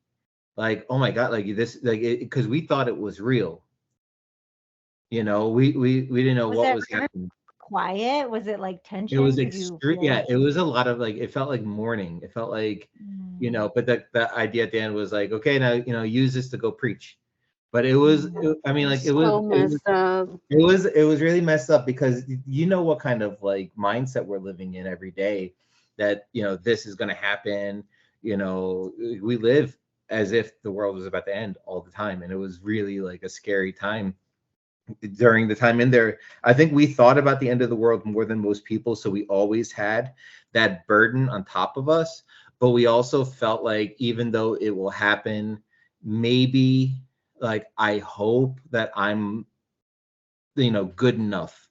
like, oh my God, like this, like, because we thought it was real. You know, we didn't know what was happening. Quiet? Was it like tension? It was extreme. Yeah, it was a lot of like, it felt like mourning. It felt like, you know, but the idea at the end was like, okay, now, you know, use this to go preach. But it was, I mean, like, it was messed up. It was really messed up, because you know what kind of like mindset we're living in every day, that, you know, this is going to happen. You know, we live as if the world was about to end all the time. And it was really like a scary time during the time in there. I think we thought about the end of the world more than most people. So we always had that burden on top of us. But we also felt like, even though it will happen, maybe like, I hope that I'm, you know, good enough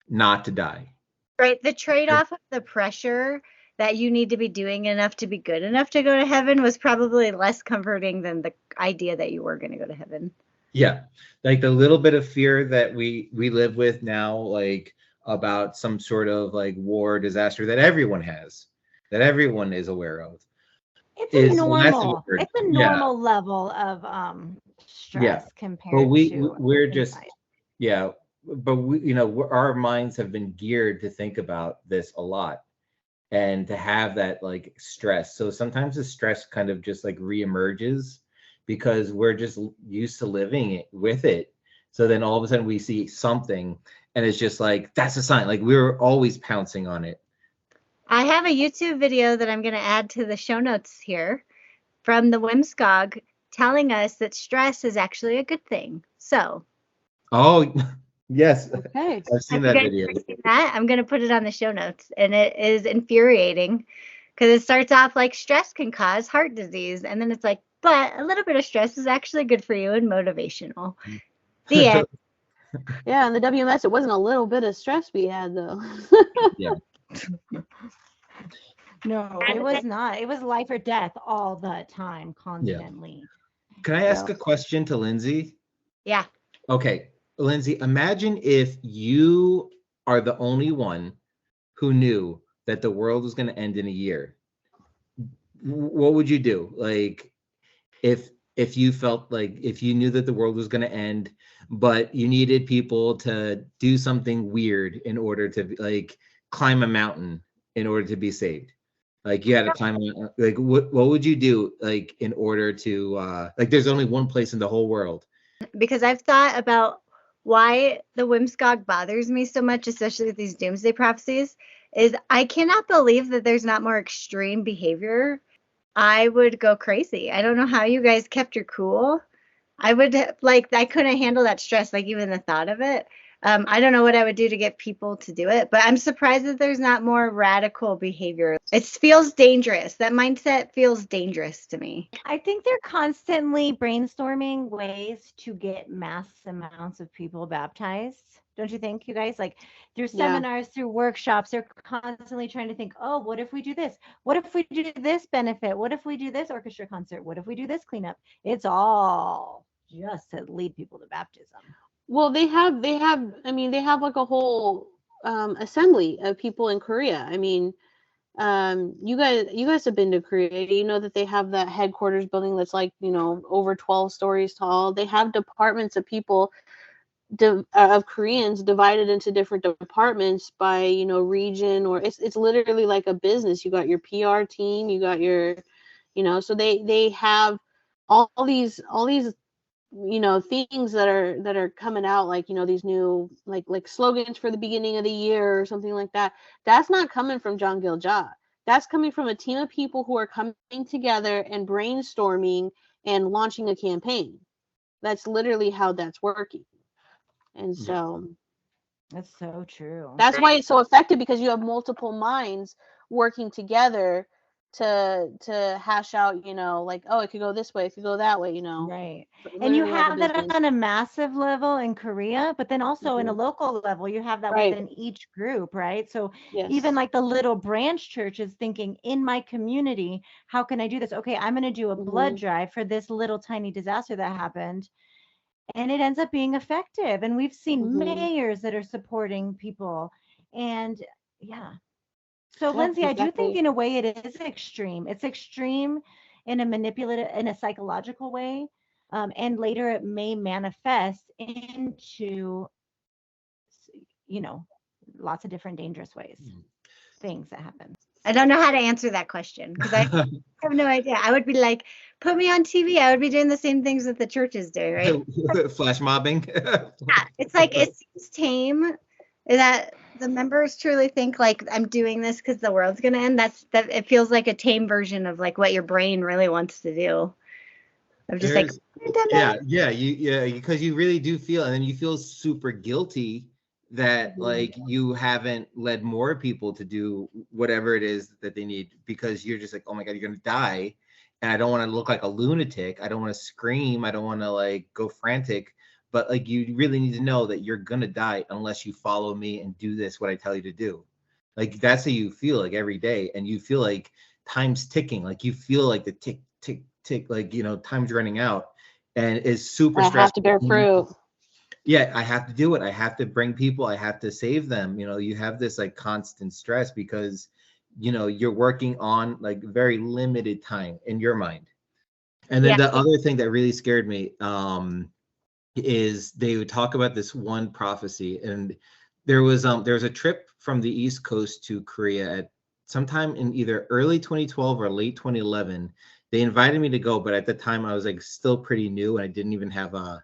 not to die. Right. The trade-off of the pressure that you need to be doing enough to be good enough to go to heaven was probably less comforting than the idea that you were going to go to heaven. Yeah. Like the little bit of fear that we live with now, like about some sort of like war, disaster that everyone has, that everyone is aware of. It's a normal level of stress compared but to we're just, yeah, but we, you know, our minds have been geared to think about this a lot and to have that like stress. So sometimes the stress kind of just like reemerges because we're just used to living it with it. So then all of a sudden we see something and it's just like, that's a sign. Like, we're always pouncing on it. I have a YouTube video that I'm going to add to the show notes here from the WMSCOG telling us that stress is actually a good thing. So. Oh, yes. Okay. I've seen that video. I'm going to put it on the show notes, and it is infuriating because it starts off like stress can cause heart disease. And then it's like, but a little bit of stress is actually good for you and motivational. The end. Yeah, in the WMS, it wasn't a little bit of stress we had, though. Yeah. No, it was not. It was life or death all the time, constantly. Yeah. Can I ask a question to Lindsay? Yeah. Okay, Lindsay, imagine if you are the only one who knew that the world was going to end in a year. What would you do? Like, if you felt like, if you knew that the world was going to end, but you needed people to do something weird in order to like climb a mountain in order to be saved. Like, you had to climb, like, what would you do, like, in order to, like, there's only one place in the whole world. Because I've thought about why the WMSCOG bothers me so much, especially with these doomsday prophecies, is I cannot believe that there's not more extreme behavior. I would go crazy. I don't know how you guys kept your cool. I would, like, I couldn't handle that stress, like, even the thought of it. I don't know what I would do to get people to do it, but I'm surprised that there's not more radical behavior. It feels dangerous. That mindset feels dangerous to me. I think they're constantly brainstorming ways to get mass amounts of people baptized. Don't you think, you guys? Like, through seminars, through workshops, they're constantly trying to think, oh, what if we do this? What if we do this benefit? What if we do this orchestra concert? What if we do this cleanup? It's all just to lead people to baptism. Well, they have like a whole assembly of people in Korea. I mean, you guys have been to Korea. You know that they have that headquarters building that's like, you know, over 12 stories tall. They have departments of people, of Koreans divided into different departments by, you know, region, or it's literally like a business. You got your PR team, you got your, you know, so they have all these things that are coming out, like these new like slogans for the beginning of the year or something like that. That's not coming from John Gil-Ja. That's coming from a team of people who are coming together and brainstorming and launching a campaign. That's literally how that's working. And so that's so true. That's why it's so effective, because you have multiple minds working together to hash out, like, oh, it could go this way, it could go that way, Right. And you have that on a massive level in Korea, but then also in a local level, you have that within each group, right? So even like the little branch church is thinking, in my community, how can I do this? Okay, I'm going to do a blood drive for this little tiny disaster that happened. And it ends up being effective. And we've seen mayors that are supporting people. And yeah. So Lindsay, I do think in a way it is extreme. It's extreme in a manipulative, in a psychological way. And later it may manifest into, lots of different dangerous ways, things that happen. I don't know how to answer that question, because I have no idea. I would be like, put me on TV. I would be doing the same things that the churches do, right? Flash mobbing. Yeah, it's like, it seems tame that the members truly think like, I'm doing this because the world's gonna end. That it feels like a tame version of like what your brain really wants to do. I'm just because you really do feel, and then you feel super guilty that like you haven't led more people to do whatever it is that they need, because you're just like, oh my God, you're gonna die, and I don't want to look like a lunatic, I don't want to scream, I don't want to like go frantic, but like you really need to know that you're gonna die unless you follow me and do this what I tell you to do. Like that's how you feel like every day, and you feel like time's ticking, like you feel like the tick tick tick, like time's running out, and it's super stressful. I have to bear fruit. Yeah, I have to do it. I have to bring people. I have to save them. You have this like constant stress because, you're working on like very limited time in your mind. And then the other thing that really scared me is they would talk about this one prophecy, and there was a trip from the East Coast to Korea at sometime in either early 2012 or late 2011. They invited me to go, but at the time I was like still pretty new and I didn't even have a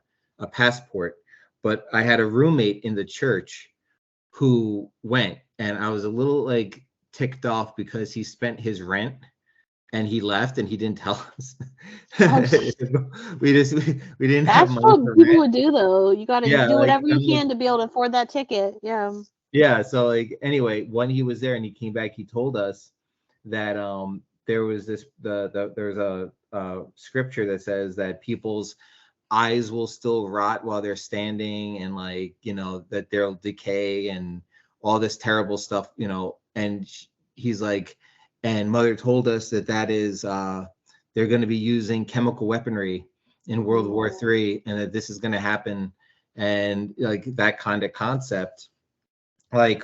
passport. But I had a roommate in the church who went, and I was a little like ticked off because he spent his rent and he left and he didn't tell us. we didn't have money. That's what people would do though. You got to do whatever you can to be able to afford that ticket. Yeah. Yeah. So like, anyway, when he was there and he came back, he told us that there was there's a scripture that says that people's eyes will still rot while they're standing, and like that they'll decay and all this terrible stuff, and he's like, and Mother told us that is they're going to be using chemical weaponry in World War III, and that this is going to happen, and like that kind of concept, like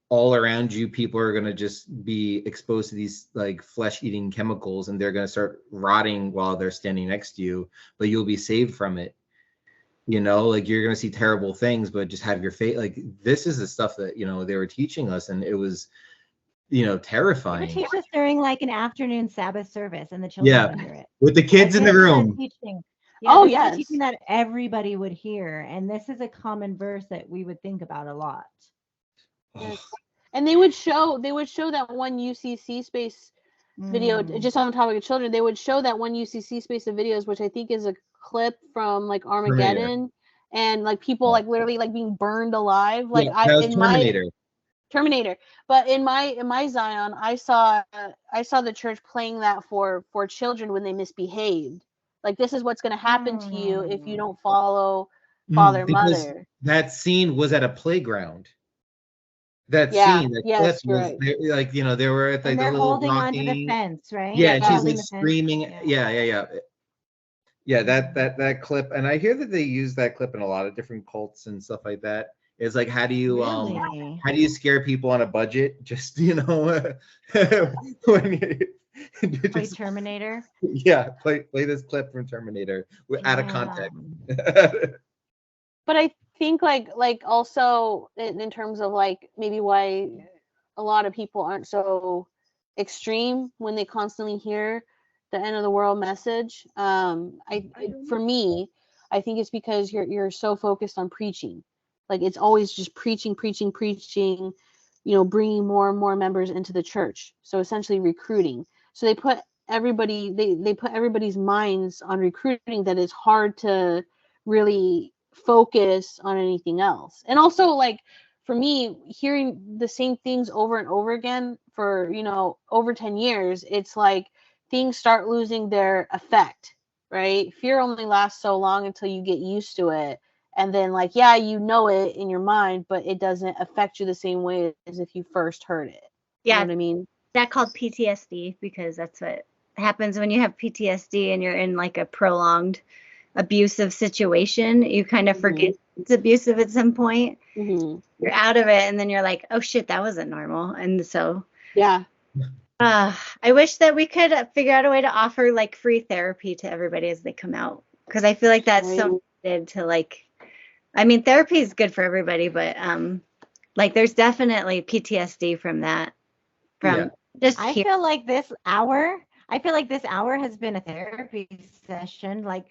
all around you, people are going to just be exposed to these like flesh-eating chemicals, and they're going to start rotting while they're standing next to you, but you'll be saved from it. Like you're going to see terrible things, but just have your faith. Like this is the stuff that, they were teaching us, and it was, terrifying. They would teach us during like an afternoon Sabbath service, and the children would hear it. With the kids in the room. Teaching that everybody would hear. And this is a common verse that we would think about a lot. Yes. And they would show that one UCC space video, just on the topic of children. They would show that one UCC space of videos, which I think is a clip from like Armageddon, and like people like literally like being burned alive. Like Terminator. But in my Zion, I saw the church playing that for children when they misbehaved. Like this is what's going to happen to you if you don't follow father, mother. That scene was at a playground. That scene, yes, right. Like they were at like the little holding onto the fence, right? Yeah, and she's like screaming. Yeah. That clip, and I hear that they use that clip in a lot of different cults and stuff like that. It's like, how do you scare people on a budget? Just when you play Terminator. Yeah, play this clip from Terminator out of context. But I think like also in terms of like maybe why a lot of people aren't so extreme when they constantly hear the end of the world message. For me, I think it's because you're so focused on preaching. Like it's always just preaching, bringing more and more members into the church. So essentially recruiting. So they put everybody's minds on recruiting, that it's hard to really focus on anything else. And also, like, for me, hearing the same things over and over again for, over 10 years, it's like things start losing their effect, right? Fear only lasts so long until you get used to it. And then, like, yeah, you know it in your mind, but it doesn't affect you the same way as if you first heard it. Yeah. You know what I mean? That called PTSD, because that's what happens when you have PTSD and you're in like a prolonged abusive situation. You kind of forget it's abusive at some point. You're out of it, and then you're like, oh shit, that wasn't normal. And so yeah, I wish that we could figure out a way to offer like free therapy to everybody as they come out, because I feel like that's so needed to, like, I mean, therapy is good for everybody, but like there's definitely PTSD from that. I feel like this hour has been a therapy session, like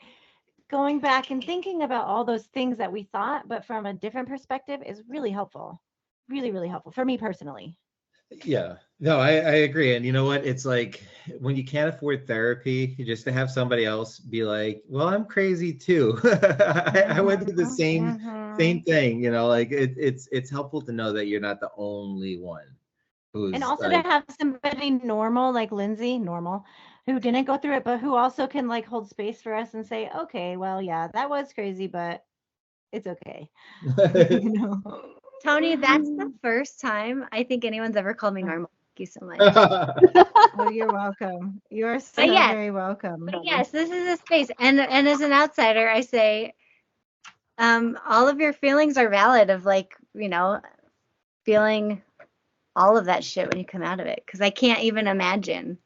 going back and thinking about all those things that we thought, but from a different perspective, is really helpful. Really, really helpful for me personally. Yeah, no, I agree. And you know what? It's like when you can't afford therapy, just to have somebody else be like, well, I'm crazy too. I went through the same thing, like it's helpful to know that you're not the only one. And also to have somebody normal like Lindsay, who didn't go through it, but who also can like hold space for us and say, okay, well, yeah, that was crazy, but it's okay. Tony, that's the first time I think anyone's ever called me normal. Thank you so much. Oh, you're welcome. You're so very welcome. But yes, this is a space. And as an outsider, I say, all of your feelings are valid, of like, feeling all of that shit when you come out of it. Because I can't even imagine.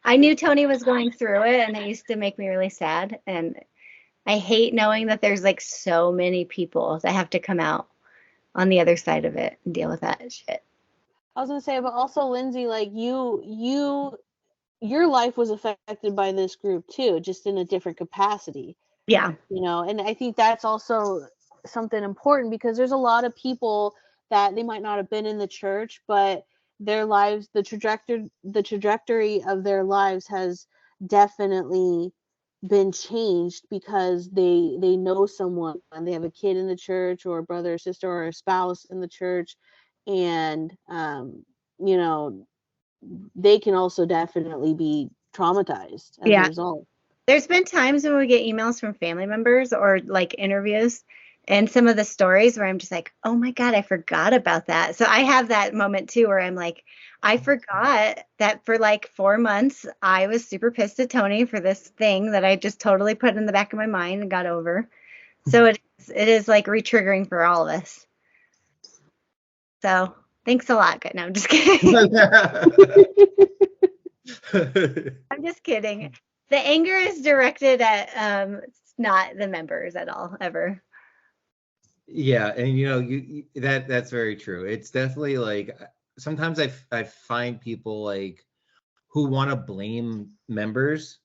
I knew Tony was going through it, and it used to make me really sad. And I hate knowing that there's like so many people that have to come out on the other side of it and deal with that shit. I was gonna say, but also Lindsay, like your life was affected by this group too, just in a different capacity. Yeah. And I think that's also something important, because there's a lot of people that they might not have been in the church, but their lives, the trajectory of their lives has definitely been changed because they know someone, and they have a kid in the church, or a brother or sister or a spouse in the church, and they can also definitely be traumatized as a result. There's been times when we get emails from family members or like interviews, and some of the stories where I'm just like, oh my God, I forgot about that. So I have that moment too, where I'm like, I forgot that for like 4 months, I was super pissed at Tony for this thing that I just totally put in the back of my mind and got over. So it is like re-triggering for all of us. So thanks a lot. No, I'm just kidding. I'm just kidding. The anger is directed at not the members at all, ever. Yeah, and that's very true. It's definitely like sometimes I find people like who want to blame members.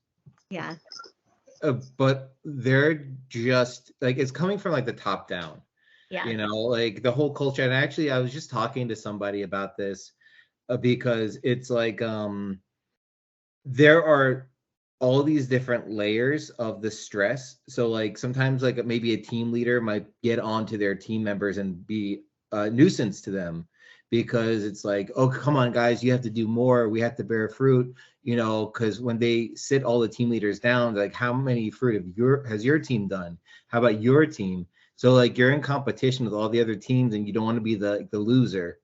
Yeah. But they're just like, it's coming from like the top down. Yeah. Like the whole culture. And actually, I was just talking to somebody about this because it's like there are all these different layers of the stress. So like sometimes like maybe a team leader might get onto their team members and be a nuisance to them, because it's like, oh, come on guys, you have to do more. We have to bear fruit, because when they sit all the team leaders down, like, how many fruit has your team done? How about your team? So like you're in competition with all the other teams, and you don't want to be the loser.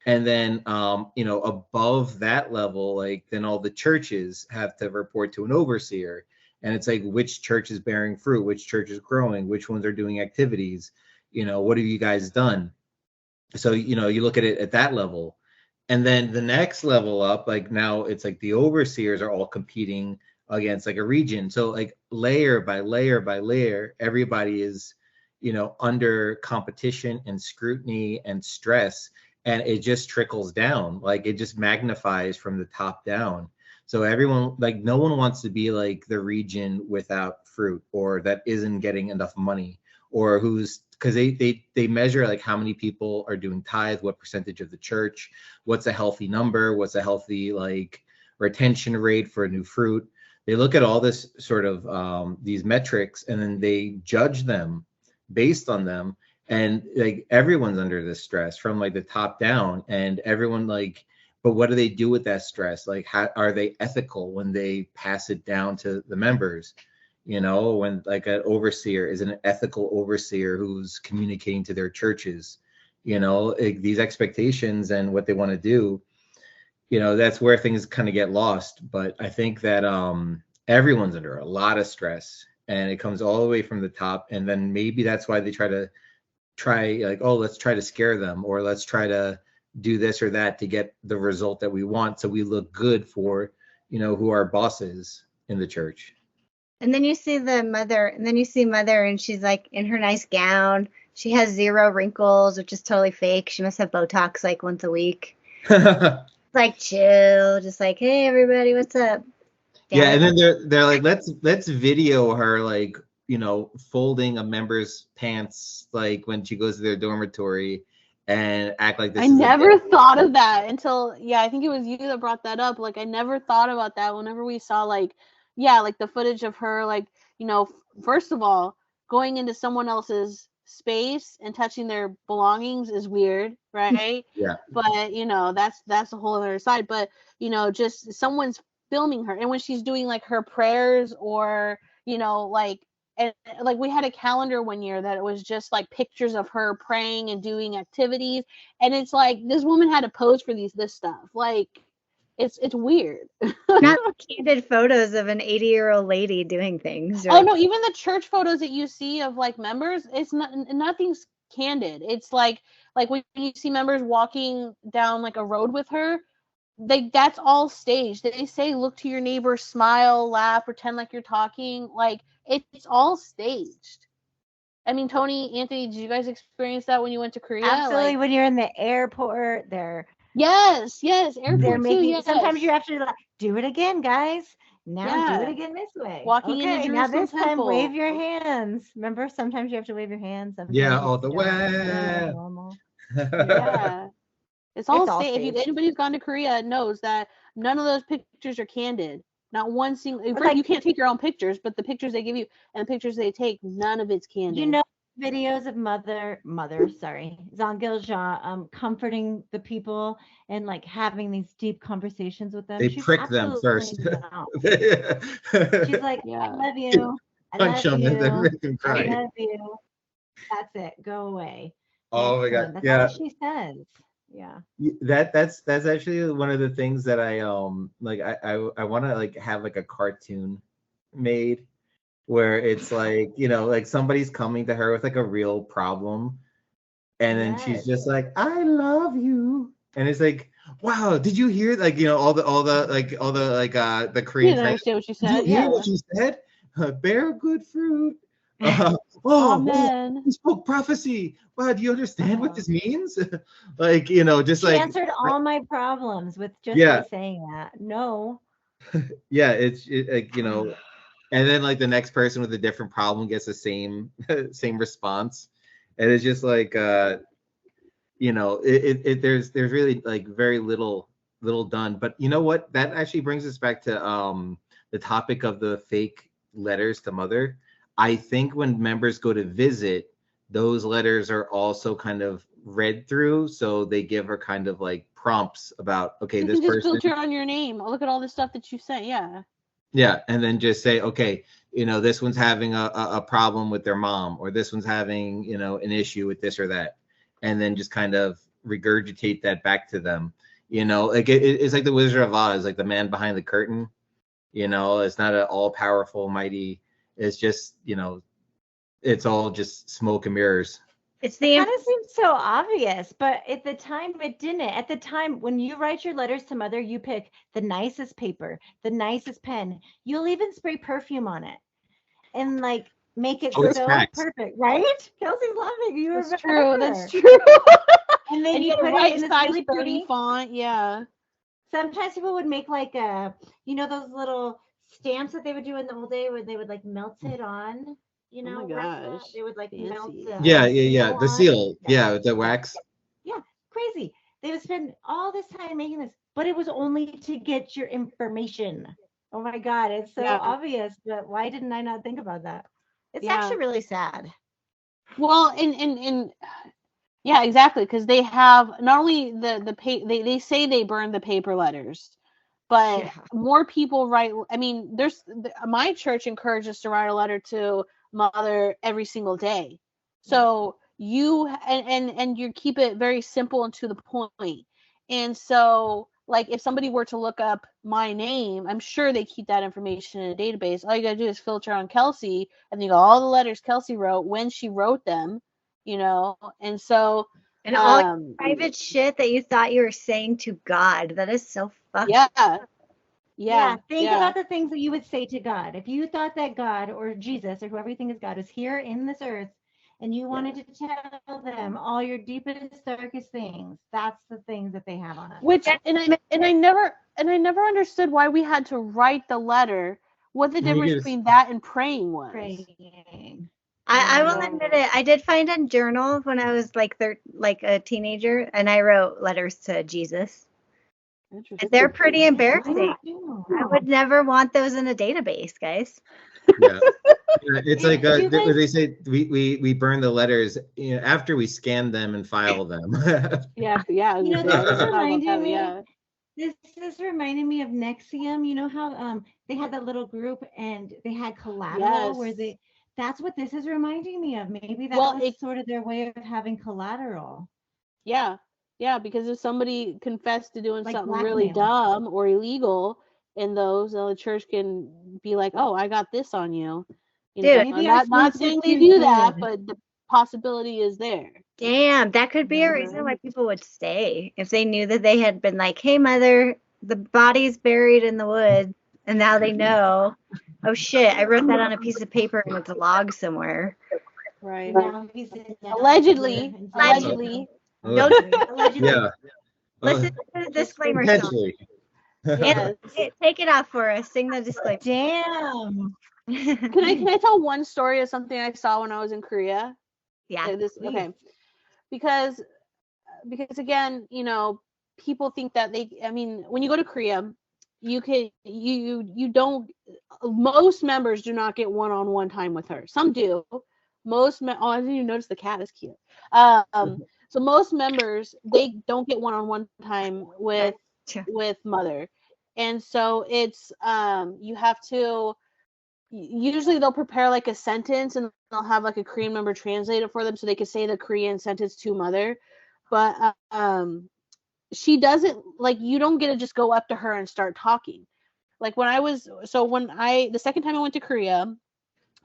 And then, above that level, like then all the churches have to report to an overseer. And it's like, which church is bearing fruit? Which church is growing? Which ones are doing activities? What have you guys done? So, you look at it at that level. And then the next level up, like now it's like the overseers are all competing against like a region. So like layer by layer by layer, everybody is, under competition and scrutiny and stress. And it just trickles down, like it just magnifies from the top down. So everyone, like, no one wants to be like the region without fruit, or that isn't getting enough money, or who's, because they measure like how many people are doing tithe, what percentage of the church, what's a healthy number, what's a healthy like retention rate for new fruit. They look at all this sort of these metrics, and then they judge them based on them. And like everyone's under this stress from like the top down, and everyone like, but what do they do with that stress? Like, how are they ethical when they pass it down to the members? You know, when like an overseer is an ethical overseer who's communicating to their churches, you know, like, these expectations and what they want to do, you know, that's where things kind of get lost. But I think that everyone's under a lot of stress, and it comes all the way from the top. And then maybe that's why they try like, oh, let's try to scare them, or let's try to do this or that to get the result that we want, so we look good for, you know, who our boss is in the church. And then you see mother, and she's like in her nice gown. She has 0 wrinkles, which is totally fake. She must have Botox like once a week. Like chill, just like, hey everybody, what's up? Yeah, and then they're like, let's video her, like, you know, folding a member's pants like when she goes to their dormitory, and act like this. I never thought of that until, I think it was you that brought that up. Like, I never thought about that whenever we saw like the footage of her, like, you know, first of all, going into someone else's space and touching their belongings is weird, right? Yeah. But, you know, that's a whole other side. But, you know, just someone's filming her, and when she's doing like her prayers, or, you know, like, and like we had a calendar one year that it was just like pictures of her praying and doing activities, and it's like this woman had to pose for this stuff. Like, it's weird. Not candid photos of an 80-year-old lady doing things. Oh no, even the church photos that you see of like members, it's nothing's candid. It's like when you see members walking down like a road with her, that's all staged. They say look to your neighbor, smile, laugh, pretend like you're talking. Like, it's all staged. I mean, Tony, Anthony, did you guys experience that when you went to Korea? Absolutely. Like, when you're in the airport, yes, airport they're making. too, yes. Sometimes you have to like, do it again, guys. Now do it again this way. Walking into Jerusalem now this temple. time wave your hands. Remember, sometimes you have to wave your hands. Yeah, all the way. Normal. Yeah. It's all staged. staged. If anybody who's gone to Korea knows that none of those pictures are candid. Not one single. Like, you can't take your own pictures, but the pictures they give you and the pictures they take, none of it's candid. You know, videos of mother, Zhang Gilja, comforting the people and like having these deep conversations with them. They prick them first. She's like, I love you. I love you. I love you. That's it. Go away. Oh my God. That's all she says. Yeah. That's actually one of the things that I like I want to like have like a cartoon made where it's like, you know, like somebody's coming to her with like a real problem, and then she's just like, I love you, and it's like, wow, did you hear, like, you know, all the the Korean, I didn't understand what you said. Did you hear what you said? Bear good fruit. Amen. You spoke prophecy. Wow, do you understand what this means? Like, you know, just she like answered all my problems with just by saying that. No. Yeah, it's like, you know, and then like the next person with a different problem gets the same response, and it's just like you know, there's really like very little done. But you know what? That actually brings us back to the topic of the fake letters to mother. I think when members go to visit, those letters are also kind of read through, so they give her kind of like prompts about, okay, you this can just person filter on your name. Look at all the stuff that you sent. Yeah, and then just say, okay, you know, this one's having a problem with their mom, or this one's having, you know, an issue with this or that, and then just kind of regurgitate that back to them. You know, like it's like the Wizard of Oz, like the man behind the curtain. You know, it's not an all-powerful, mighty. It's just, you know, it's all just smoke and mirrors. It kind of seems so obvious, but at the time it didn't. At the time, when you write your letters to mother, you pick the nicest paper, the nicest pen. You'll even spray perfume on it and like make it so perfect, right? Kelsey's laughing. You That's remember? true. That's true. And then and you put it in this really pretty font. Yeah. sometimes people would make like those little stamps that they would do in the old day where they would like melt it on, Oh my gosh. they would like melt Fancy. The seal. Yeah, the wax. Yeah, crazy. They would spend all this time making this, but it was only to get your information. Oh my God, it's so obvious, but why didn't I not think about that? It's actually really sad. Well, and yeah, exactly, because they have not only they say they burn the paper letters, but more people write. I mean, my church encourages us to write a letter to Mother every single day. So you and you keep it very simple and to the point. And so, like, if somebody were to look up my name, I'm sure they keep that information in a database. All you gotta do is filter on Kelsey, and you go all the letters Kelsey wrote, when she wrote them, and so. And all private shit that you thought you were saying to God. That is so fucked. Yeah. Think about the things that you would say to God. If you thought that God or Jesus or whoever you think is God is here in this earth and you wanted to tell them all your deepest, darkest things, that's the things that they have on us. Which I never understood why we had to write the letter. What the difference between that and praying was. Praying. I will admit it. I did find a journal when I was like a teenager, and I wrote letters to Jesus. And they're pretty embarrassing. I would never want those in a database, guys. Yeah, it's like they say we burn the letters after we scan them and file them. Yeah. This is reminding me of Nexium. You know how they had that little group and they had collateral where that's what this is reminding me of. Maybe that was sort of their way of having collateral. Yeah, because if somebody confessed to doing something really dumb or illegal in those, the church can be like, "Oh, I got this on you." Dude, not saying they do that, but the possibility is there. Damn, that could be a reason why people would stay if they knew that they had been like, "Hey, Mother, the body's buried in the woods," and now they know. Oh shit! I wrote that on a piece of paper and it's a log somewhere. Right. Allegedly. Allegedly. Yeah. Listen to the disclaimer song. Take it off for us. Sing the disclaimer. Damn. Can I tell one story of something I saw when I was in Korea? Yeah. Okay. Because again, people think that when you go to Korea, you don't, most members do not get one-on-one time with her. Some do. I didn't even notice the cat is cute. So most members, they don't get one-on-one time with Mother. And so it's you have to, usually they'll prepare like a sentence and they'll have like a Korean member translate it for them so they can say the Korean sentence to Mother. But she doesn't, like, you don't get to just go up to her and start talking. Like the second time I went to Korea,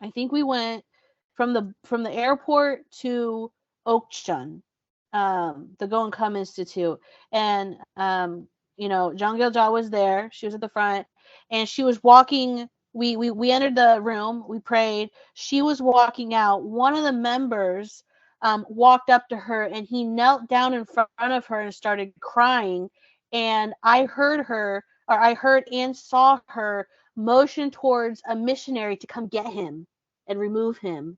I think we went from the airport to Okcheon, the Go and Come Institute, and Jang Gil-ja was there. She was at the front, and she was walking. We entered the room. We prayed. She was walking out. One of the members walked up to her, and he knelt down in front of her and started crying. And I heard and saw her motion towards a missionary to come get him and remove him.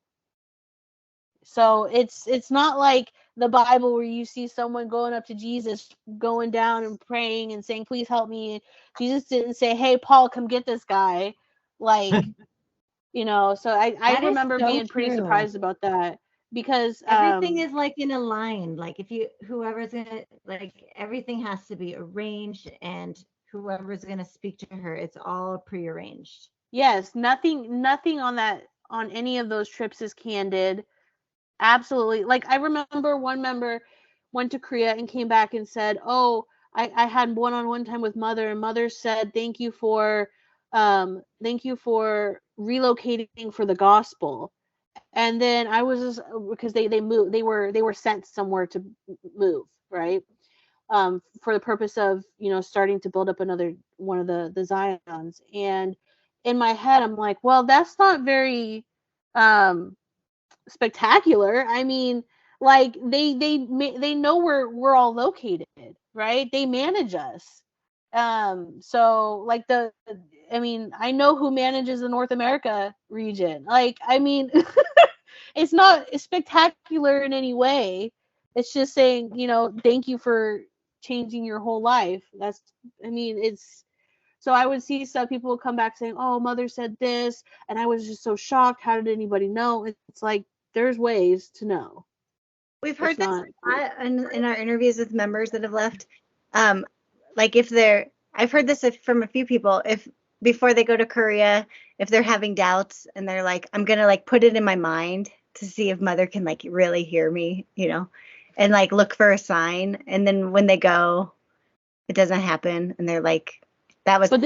So it's not like the Bible where you see someone going up to Jesus, going down and praying and saying, "Please help me." Jesus didn't say, "Hey, Paul, come get this guy." Like, so I remember being pretty surprised about that, because everything is like in a line. Like whoever's gonna, like, everything has to be arranged, and whoever's gonna speak to her, it's all prearranged. Yes, nothing on any of those trips is candid. Absolutely. Like, I remember one member went to Korea and came back and said, "Oh, I had one-on-one time with Mother, and Mother said thank you for relocating for the gospel." And then I was just, because they moved, they were sent somewhere to move, right? For the purpose of starting to build up another one of the Zions. And in my head, I'm like, well, that's not very spectacular. I mean, like, they know where we're all located, right? They manage us. So like I know who manages the North America region. Like, I mean, it's not spectacular in any way. It's just saying, thank you for changing your whole life. It's, so I would see some people come back saying, oh, mother said this, and I was just so shocked. How did anybody know? It's like, there's ways to know. We've heard this a lot in our interviews with members that have left. Like I've heard this from a few people, if before they go to Korea, if they're having doubts and they're like, I'm going to like put it in my mind to see if mother can like really hear me, and like look for a sign. And then when they go, it doesn't happen. And they're like, for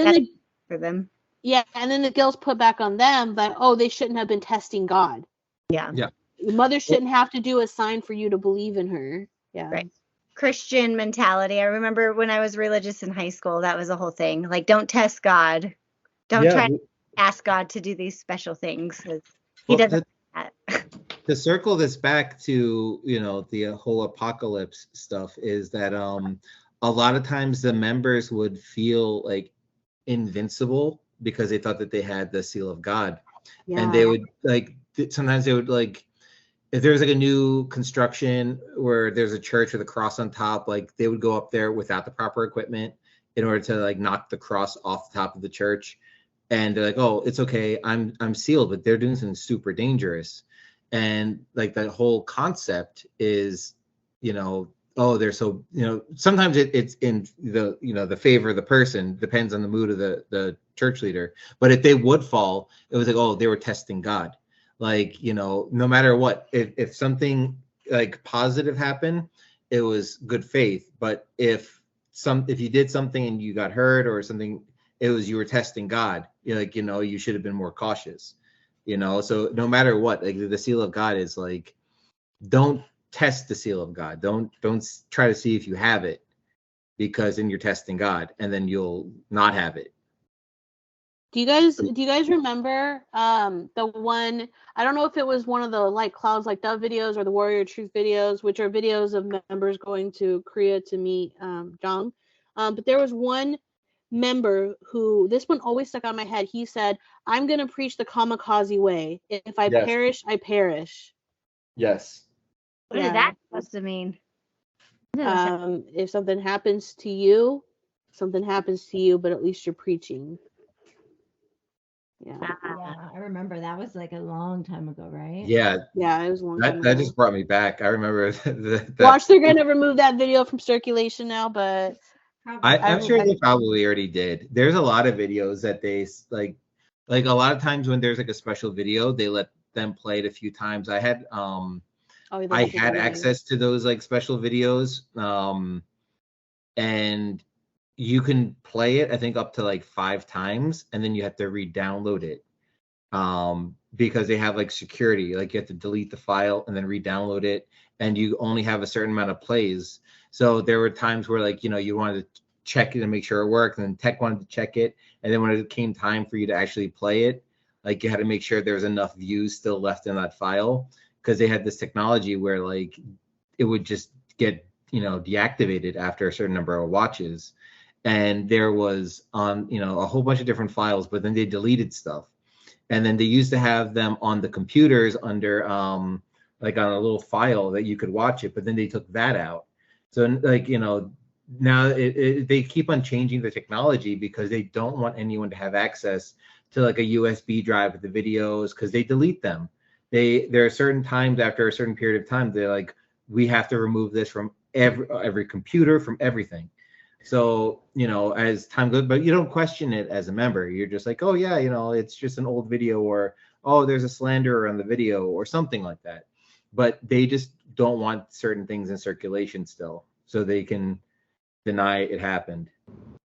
them. Yeah. And then the guilt's put back on them that, oh, they shouldn't have been testing God. Yeah. Yeah. Mother shouldn't have to do a sign for you to believe in her. Yeah. Right. Christian mentality. I remember when I was religious in high school, that was the whole thing. Like, don't test God. Don't try to ask God to do these special things. He doesn't do that. To circle this back to, the whole apocalypse stuff is that a lot of times the members would feel like invincible because they thought that they had the seal of God. Yeah. And they would sometimes they would if there was like a new construction where there's a church with a cross on top, like they would go up there without the proper equipment in order to like knock the cross off the top of the church. And they're like, oh, it's okay, I'm sealed, but they're doing something super dangerous. And like that whole concept is, oh, they're so, sometimes it's in the favor of the person, depends on the mood of the church leader. But if they would fall, it was like, oh, they were testing God. Like, no matter what, if something like positive happened, it was good faith. But if you did something and you got hurt or something, it was you were testing God. You should have been more cautious. So no matter what, like the seal of God is like, don't test the seal of God. Don't try to see if you have it, because then you're testing God and then you'll not have it. Do you guys remember the one, I don't know if it was one of the like Clouds Like Dove videos or the Warrior Truth videos, which are videos of members going to Korea to meet Jong. But there was one member who, this one always stuck out in my head. He said, I'm going to preach the kamikaze way. If I perish, I perish. Yes. What is that supposed to mean? If something happens to you, but at least you're preaching. Yeah, I remember that was like a long time ago, right? Yeah, it was a long time ago. That just brought me back. I remember Watch, they're gonna remove that video from circulation now, but I'm sure they probably already did. There's a lot of videos that they like a lot of times when there's like a special video, they let them play it a few times. I had access to those like special videos, and you can play it, I think, up to like 5 times, and then you have to re-download it because they have like security. Like you have to delete the file and then re-download it, and you only have a certain amount of plays. So there were times where like, you wanted to check it and make sure it worked, and then tech wanted to check it. And then when it came time for you to actually play it, like you had to make sure there was enough views still left in that file, because they had this technology where like it would just get, deactivated after a certain number of watches. And there was on, a whole bunch of different files, but then they deleted stuff. And then they used to have them on the computers under like on a little file that you could watch it, but then they took that out. So like, now they keep on changing the technology because they don't want anyone to have access to like a USB drive with the videos, because they delete them. There are certain times after a certain period of time, they're like, we have to remove this from every computer, from everything. So, as time goes, but you don't question it as a member. You're just like, oh yeah, it's just an old video, or, oh, there's a slanderer on the video or something like that. But they just don't want certain things in circulation still, so they can deny it happened.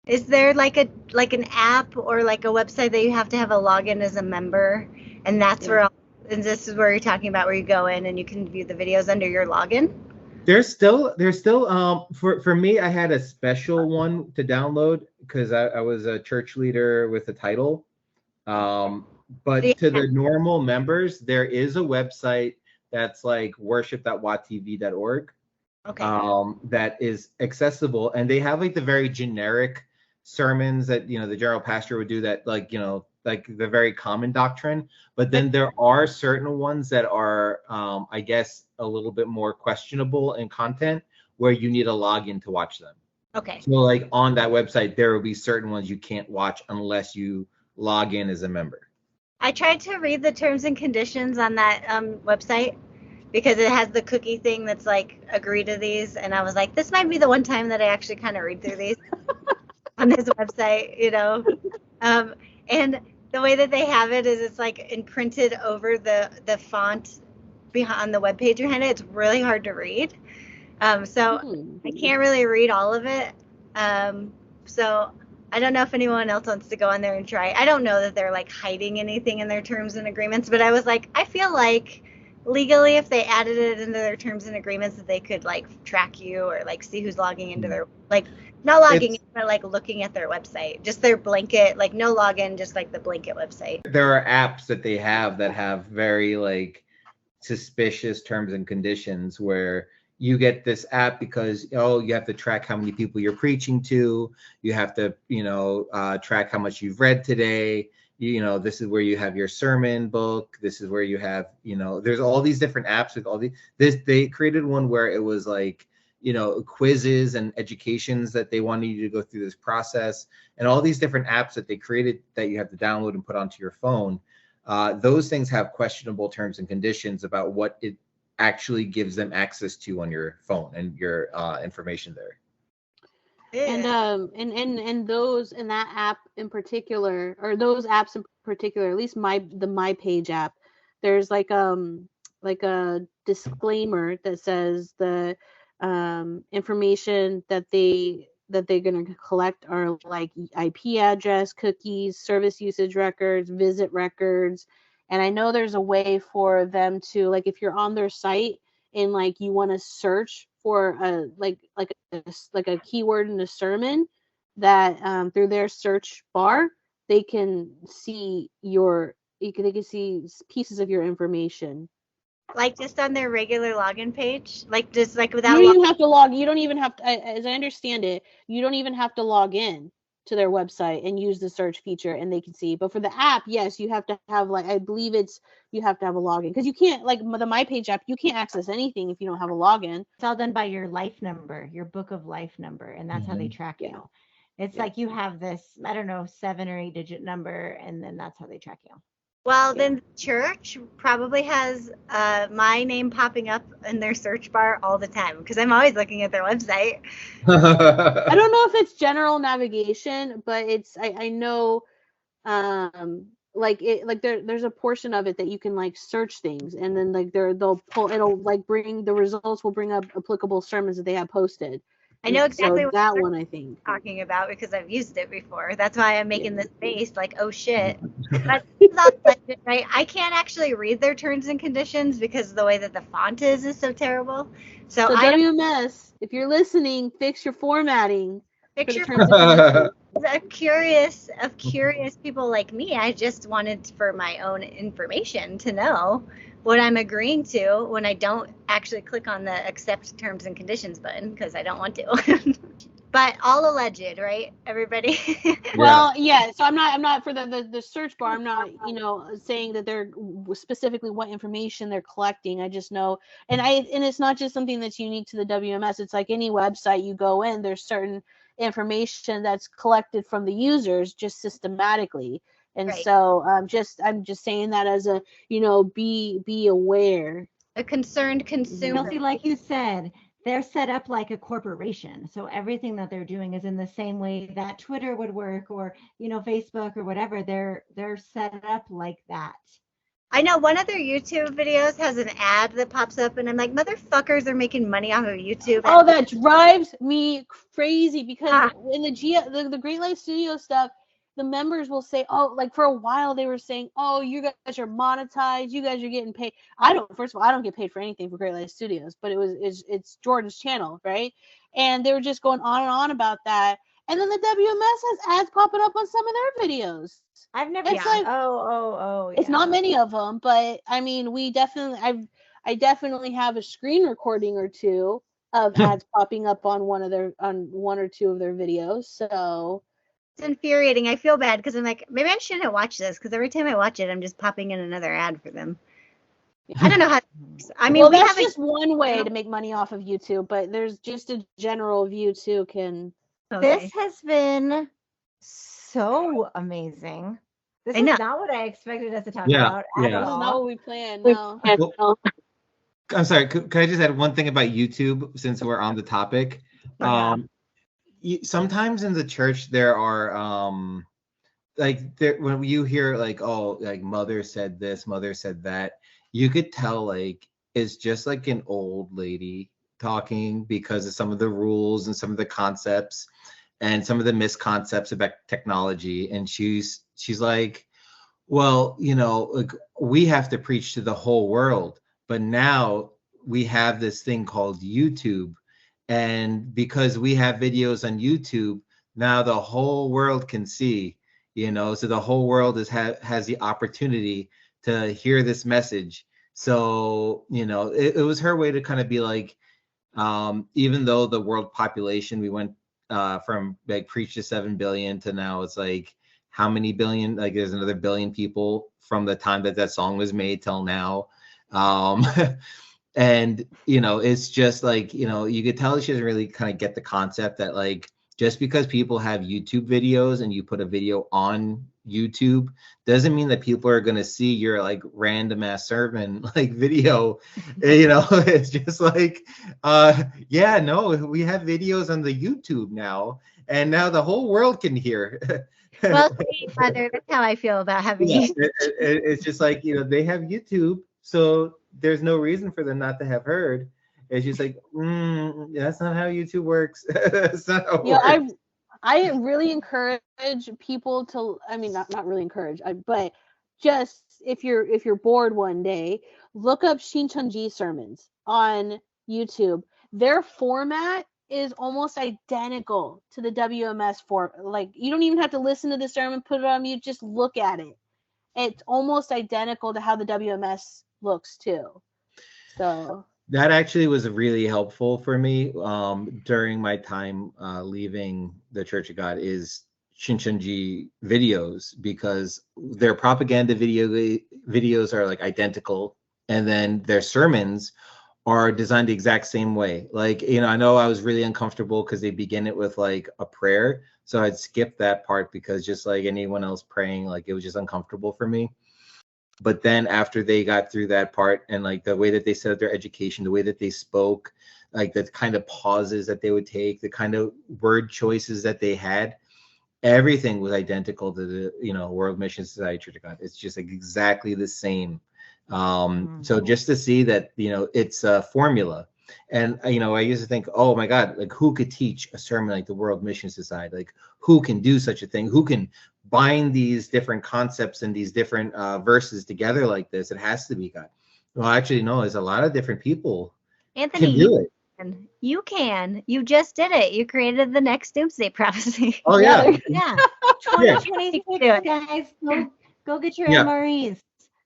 Is there like an app or like a website that you have to have a login as a member, and that's and this is where you're talking about, where you go in and you can view the videos under your login? There's still for me, I had a special one to download because I was a church leader with a title. But to the normal members, there is a website that's like worship.wattv.org. Okay. That is accessible, and they have like the very generic sermons that, you know, the general pastor would do that, like, you know, like the very common doctrine. But then there are certain ones that are, I guess, a little bit more questionable in content where you need a login to watch them. Okay. So like on that website, there will be certain ones you can't watch unless you log in as a member. I tried to read the terms and conditions on that website because it has the cookie thing that's like, agree to these. And I was like, this might be the one time that I actually kind of read through these on this website, you know. And the way that they have it is it's like imprinted over the font behind the webpage behind it. It's really hard to read. So I can't really read all of it. So I don't know if anyone else wants to go on there and try. I don't know that they're like hiding anything in their terms and agreements, but I was like, I feel like legally if they added it into their terms and agreements that they could like track you or like see who's logging into their, like not logging in, but like looking at their website, just their blanket, like no login, just like the blanket website. There are apps that they have that have very like suspicious terms and conditions where you get this app because, oh, you have to track how many people you're preaching to. You have to, you know, track how much you've read today. You know, this is where you have your sermon book. This is where you have, you know, there's all these different apps with all these. They created one where it was like, you know, quizzes and educations that they wanted you to go through this process, and all these different apps that they created that you have to download and put onto your phone. Those things have questionable terms and conditions about what it actually gives them access to on your phone and your information there. And those in that app in particular, or those apps in particular, at least the My Page app, there's like a disclaimer that says the information that they're going to collect are like IP address, cookies, service usage records, visit records. And I know there's a way for them to, like, if you're on their site and like you want to search for a like a keyword in a sermon, that through their search bar they can see they can see pieces of your information. Like just on their regular login page, like just like without. You don't even have to log. You don't even have to. As I understand it, you don't even have to log in to their website and use the search feature, and they can see. But for the app, yes, you have to have, like, I believe you have to have a login, because you can't, like the My Page app, you can't access anything if you don't have a login. It's all done by your life number, your book of life number, and that's how they track you. It's like you have this, I don't know, 7 or 8 digit number, and then that's how they track you. Well, then the church probably has my name popping up in their search bar all the time, because I'm always looking at their website. I don't know if it's general navigation, but it's I know there's a portion of it that you can like search things, and then like they'll pull, it'll like bring the results will bring up applicable sermons that they have posted. I know exactly what that one I think talking about, because I've used it before. That's why I'm making this face like, oh shit. But right? I can't actually read their terms and conditions because the way that the font is so terrible. So WMS, if you're listening, fix your formatting. Fix your terms and conditions. Of curious people like me, I just wanted for my own information to know what I'm agreeing to when I don't actually click on the accept terms and conditions button, because I don't want to. But all alleged, right, everybody? Well, yeah. So I'm not for the search bar. I'm not, saying that they're specifically what information they're collecting. I just know, and it's not just something that's unique to the WMS. It's like any website you go in, there's certain information that's collected from the users just systematically. And right. So I'm just saying that as a, be aware. A concerned consumer. Kelsey, like you said, they're set up like a corporation. So everything that they're doing is in the same way that Twitter would work, or, Facebook or whatever. They're set up like that. I know one of their YouTube videos has an ad that pops up, and I'm like, motherfuckers are making money off of YouTube. Oh, that drives me crazy, because in the Great Lakes Studio stuff, the members will say, oh, like for a while they were saying, oh, you guys are monetized, you guys are getting paid. First of all, I don't get paid for anything for Great Lakes Studios, but it's Jordan's channel, right? And they were just going on and on about that. And then the WMS has ads popping up on some of their videos. I've never. It's like, oh. It's not many of them, but I mean, I definitely have a screen recording or two of ads popping up on one or two of their videos. So infuriating. I feel bad because I'm like, maybe I shouldn't watch this because every time I watch it, I'm just popping in another ad for them. I don't know how. I mean, well, we that's have just one way to make money off of YouTube, but there's just a general view too. This has been so amazing. This is not what I expected us to talk about at all. This is not what we planned. No. Well, I'm sorry. Could I just add one thing about YouTube since we're on the topic? Sometimes in the church there are when you hear like, oh, like mother said this, mother said that, you could tell like it's just like an old lady talking because of some of the rules and some of the concepts and some of the misconceptions about technology. And she's like, well, like we have to preach to the whole world, but now we have this thing called YouTube. And because we have videos on YouTube, now the whole world can see, so the whole world has the opportunity to hear this message. So, it was her way to kind of be like, even though the world population, we went from like preach to 7 billion to now it's like, how many billion? Like there's another billion people from the time that song was made till now. And, it's just like, you could tell she doesn't really kind of get the concept that like, just because people have YouTube videos and you put a video on YouTube doesn't mean that people are going to see your like random ass sermon like video. It's just like, we have videos on the YouTube now, and now the whole world can hear. Well, Mother, that's how I feel about having YouTube. It's just like, they have YouTube, so there's no reason for them not to have heard. It's just like, that's not how YouTube works. That's not how it works. I really encourage people to, I mean, not really encourage, but just if you're bored one day, look up Shincheonji sermons on YouTube. Their format is almost identical to the WMS format. Like, you don't even have to listen to the sermon, put it on mute, just look at it. It's almost identical to how the WMS looks too. So that actually was really helpful for me during my time leaving the Church of God is Shincheonji videos, because their propaganda videos are like identical, and then their sermons are designed the exact same way. Like, I know I was really uncomfortable because they begin it with like a prayer, so I'd skip that part because just like anyone else praying, like it was just uncomfortable for me. But then after they got through that part and like the way that they set up their education, the way that they spoke, like the kind of pauses that they would take, the kind of word choices that they had, everything was identical to the, World Mission Society Church of God. It's just like exactly the same. So just to see that, it's a formula. And, I used to think, oh my God, like who could teach a sermon like the World Mission Society? Like who can do such a thing? Who can bind these different concepts and these different verses together like this? It has to be God. Well, actually, no, there's a lot of different people Anthony, can do it. You can. You just did it. You created the next Doomsday prophecy. Oh, yeah. Yeah. 2026, guys. Go get your MREs.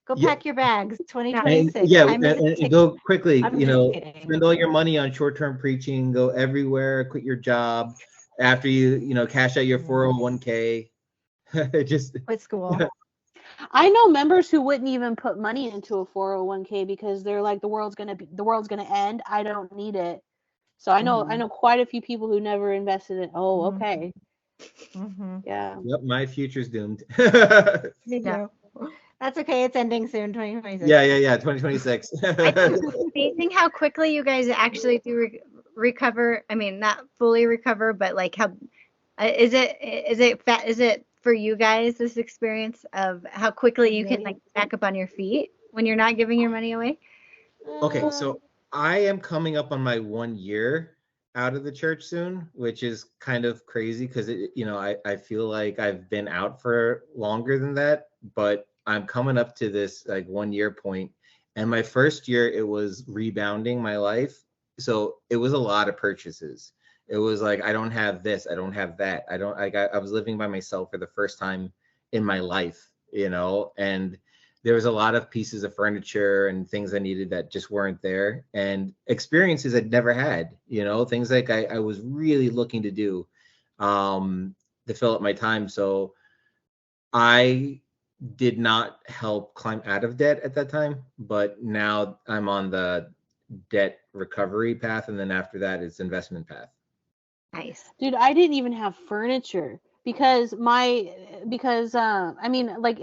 Go pack your bags. 2026. And go quickly. Spend all your money on short-term preaching. Go everywhere. Quit your job after you cash out your 401k. Just quit school. I know members who wouldn't even put money into a 401k because they're like, the world's gonna end. I don't need it. So I know quite a few people who never invested in. Oh, okay. Yeah. Yep, my future's doomed. Yeah. That's okay. It's ending soon, 2026. Yeah, 2026. It's amazing how quickly you guys actually do recover. I mean, not fully recover, but like how is it for you guys, this experience of how quickly you can like back up on your feet when you're not giving your money away? Okay, so I am coming up on my 1 year out of the church soon, which is kind of crazy because I feel like I've been out for longer than that, but I'm coming up to this like 1 year point. And my first year, it was rebounding my life. So it was a lot of purchases. It was like, I don't have this, I don't have that. I was living by myself for the first time in my life, and there was a lot of pieces of furniture and things I needed that just weren't there, and experiences I'd never had, things like I was really looking to do. to fill up my time. So I did not help climb out of debt at that time, but now I'm on the debt recovery path, and then after that it's investment path. Nice. Dude, I didn't even have furniture because I mean, like,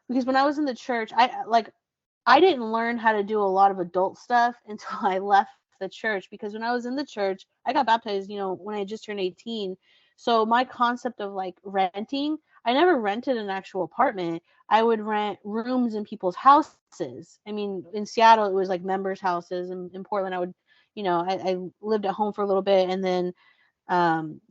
because when I was in the church, I didn't learn how to do a lot of adult stuff until I left the church, because when I was in the church, I got baptized, when I just turned 18. So my concept of like renting, I never rented an actual apartment. I would rent rooms in people's houses. I mean, in Seattle, it was like members' houses. And in Portland, I would, I lived at home for a little bit, and then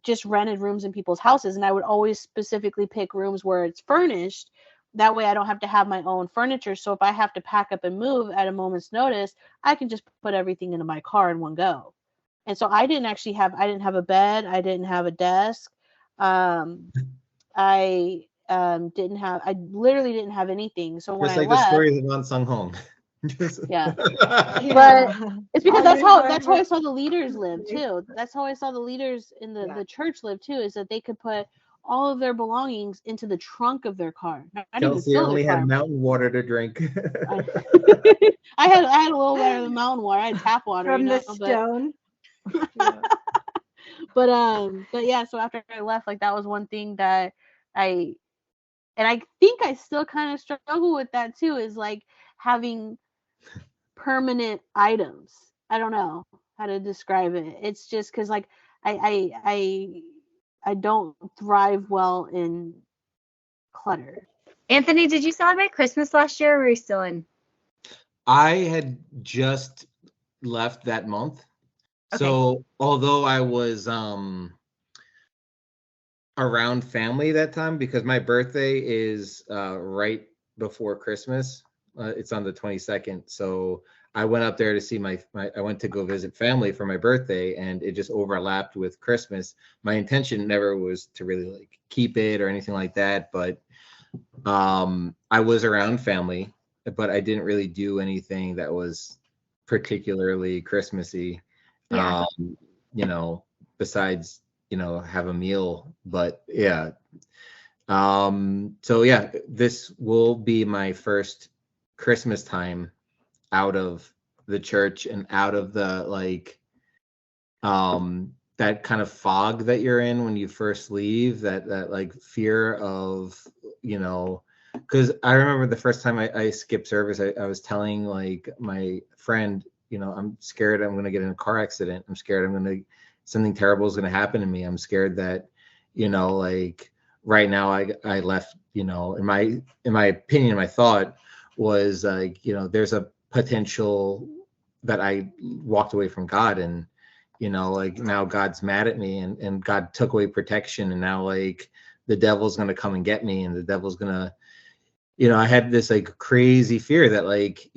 just rented rooms in people's houses. And I would always specifically pick rooms where it's furnished. That way I don't have to have my own furniture. So if I have to pack up and move at a moment's notice, I can just put everything into my car in one go. And so I didn't have a bed. I didn't have a desk. I literally didn't have anything. So when Just I like left, the stories of An Sung Hong. yeah. Yeah. But it's because that's how I Everywhere. saw the leaders live too. That's how I saw the leaders in the church live too, is that they could put all of their belongings into the trunk of their car. Not even Kelsey fill only their car. had mountain water to drink. I had a little better than mountain water. I had tap water From the stone. But yeah, so after I left, like, that was one thing that I think I still kind of struggle with that too, is like having permanent items. I don't know how to describe it. It's just because, like, I don't thrive well in clutter. Anthony, did you celebrate Christmas last year, or were you still in? I had just left that month. Okay. So although I was around family that time, because my birthday is right before Christmas. It's on the 22nd. So I went up there to see I went to go visit family for my birthday, and it just overlapped with Christmas. My intention never was to really like keep it or anything like that, but I was around family, but I didn't really do anything that was particularly Christmassy. Yeah. Besides, have a meal. But yeah. So yeah, this will be my first Christmas time out of the church and out of the that kind of fog that you're in when you first leave, that like fear of, because I remember the first time I skipped service, I was telling like my friend, I'm scared I'm going to get in a car accident. I'm scared something terrible is going to happen to me. I'm scared that, like right now I left, in my opinion, my thought was like, there's a potential that I walked away from God, and, like now God's mad at me, and God took away protection, and now like the devil's going to come and get me, and the devil's going to, I had this like crazy fear that like,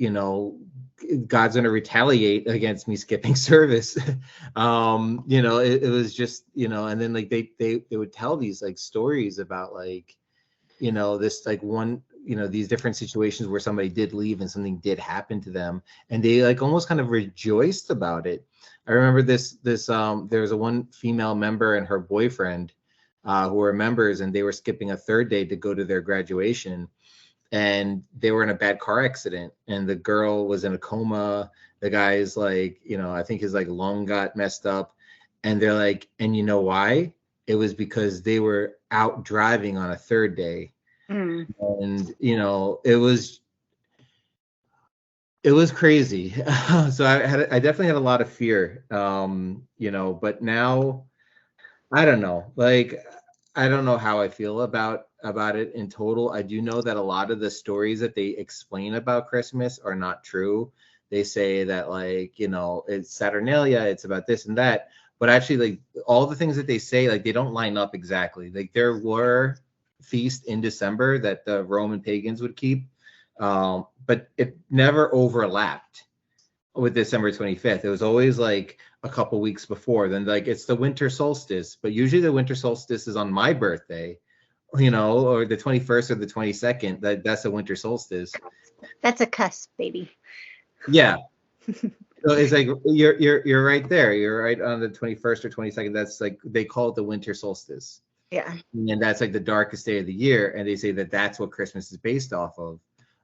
God's going to retaliate against me skipping service. It was just, and then like they would tell these like stories about like, this like one, these different situations where somebody did leave and something did happen to them, and they like almost kind of rejoiced about it. I remember there was a one female member and her boyfriend who were members, and they were skipping a third day to go to their graduation. And they were in a bad car accident, and the girl was in a coma. The guy's like, I think his like lung got messed up, and they're like, and you know why? It was because they were out driving on a third day. And it was crazy. So I definitely had a lot of fear, but now I don't know, like I don't know how I feel about it in total. I do know that a lot of the stories that they explain about Christmas are not true. They say that like, it's Saturnalia, it's about this and that, but actually like all the things that they say, like they don't line up exactly. Like there were feasts in December that the Roman pagans would keep, but it never overlapped with December 25th. It was always like a couple weeks before. Then like it's the winter solstice, but usually the winter solstice is on my birthday, or the 21st or the 22nd. That's a winter solstice. That's a cusp, baby. Yeah. So it's like you're right there. You're right on the 21st or 22nd. That's like they call it the winter solstice. Yeah. And that's like the darkest day of the year. And they say that that's what Christmas is based off of.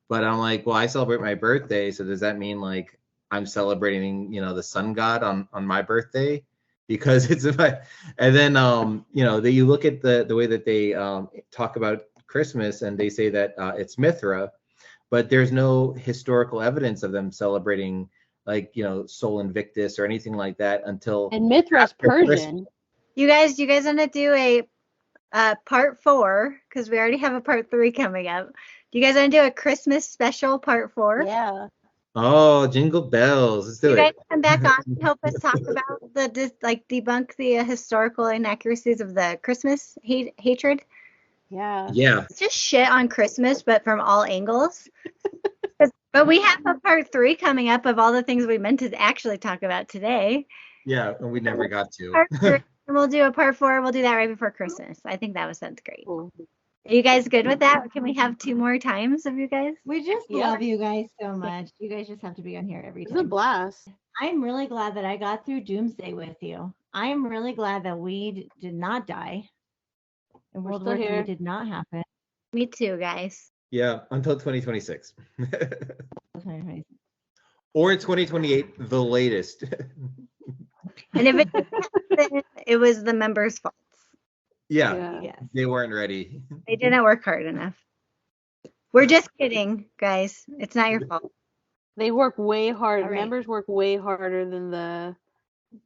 But I'm like, well, I celebrate my birthday. So does that mean like I'm celebrating, the sun god on my birthday? Because it's and then, that you look at the way that they talk about Christmas and they say that it's Mithra, but there's no historical evidence of them celebrating like, Sol Invictus or anything like that until. And Mithra's Persian. Christmas. You guys want to do a part 4 because we already have a part 3 coming up. Do you guys want to do a Christmas special part 4? Yeah. Oh, jingle bells! Let's do you it. guys come back on and help us talk about debunk the historical inaccuracies of the Christmas hatred. Yeah. Yeah. It's just shit on Christmas, but from all angles. But we have a part 3 coming up of all the things we meant to actually talk about today. Yeah, and we never got to. Part 3, and we'll do a part 4. We'll do that right before Christmas. I think sounds great. Cool. Are you guys good with that? Can we have 2 more times of you guys? We just love you guys so much. You guys just have to be on here every It's time. a blast. I'm really glad that I got through Doomsday with you. I'm really glad that we did not die. And We're World still War here. III did not happen. Me too, guys. Yeah, until 2026. Okay. Or 2028, the latest. And if it didn't happen, it was the members' fault. Yeah, Yes. they weren't ready. They didn't work hard enough. We're just kidding, guys. It's not your fault. They work way hard. All right. Members work way harder than the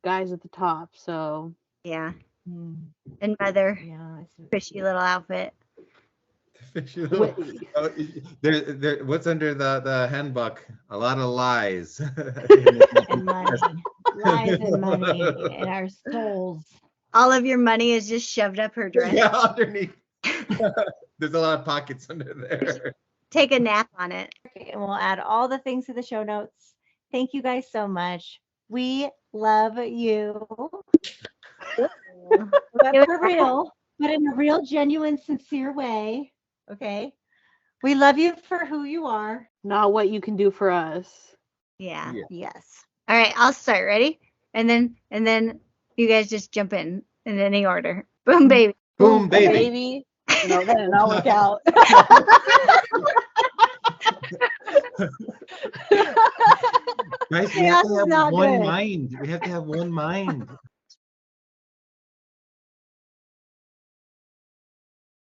guys at the top. So Yeah. Hmm. And Mother, Yeah. fishy little outfit. Oh, there. What's under the handbook? A lot of lies. And money. Lies and money and our souls. All of your money is just shoved up her dress. Yeah, underneath. There's a lot of pockets under there. Take a nap on it. And we'll add all the things to the show notes. Thank you guys so much. We love you. But for real, but in a real, genuine, sincere way. Okay. We love you for who you are. not what you can do for us. Yeah. Yes. All right, I'll start. Ready? And then you guys just jump in any order. Boom, baby. Boom, baby. Baby. No, that did not work out. Guys, we Chaos have to is have not one good. mind. We have to have one mind.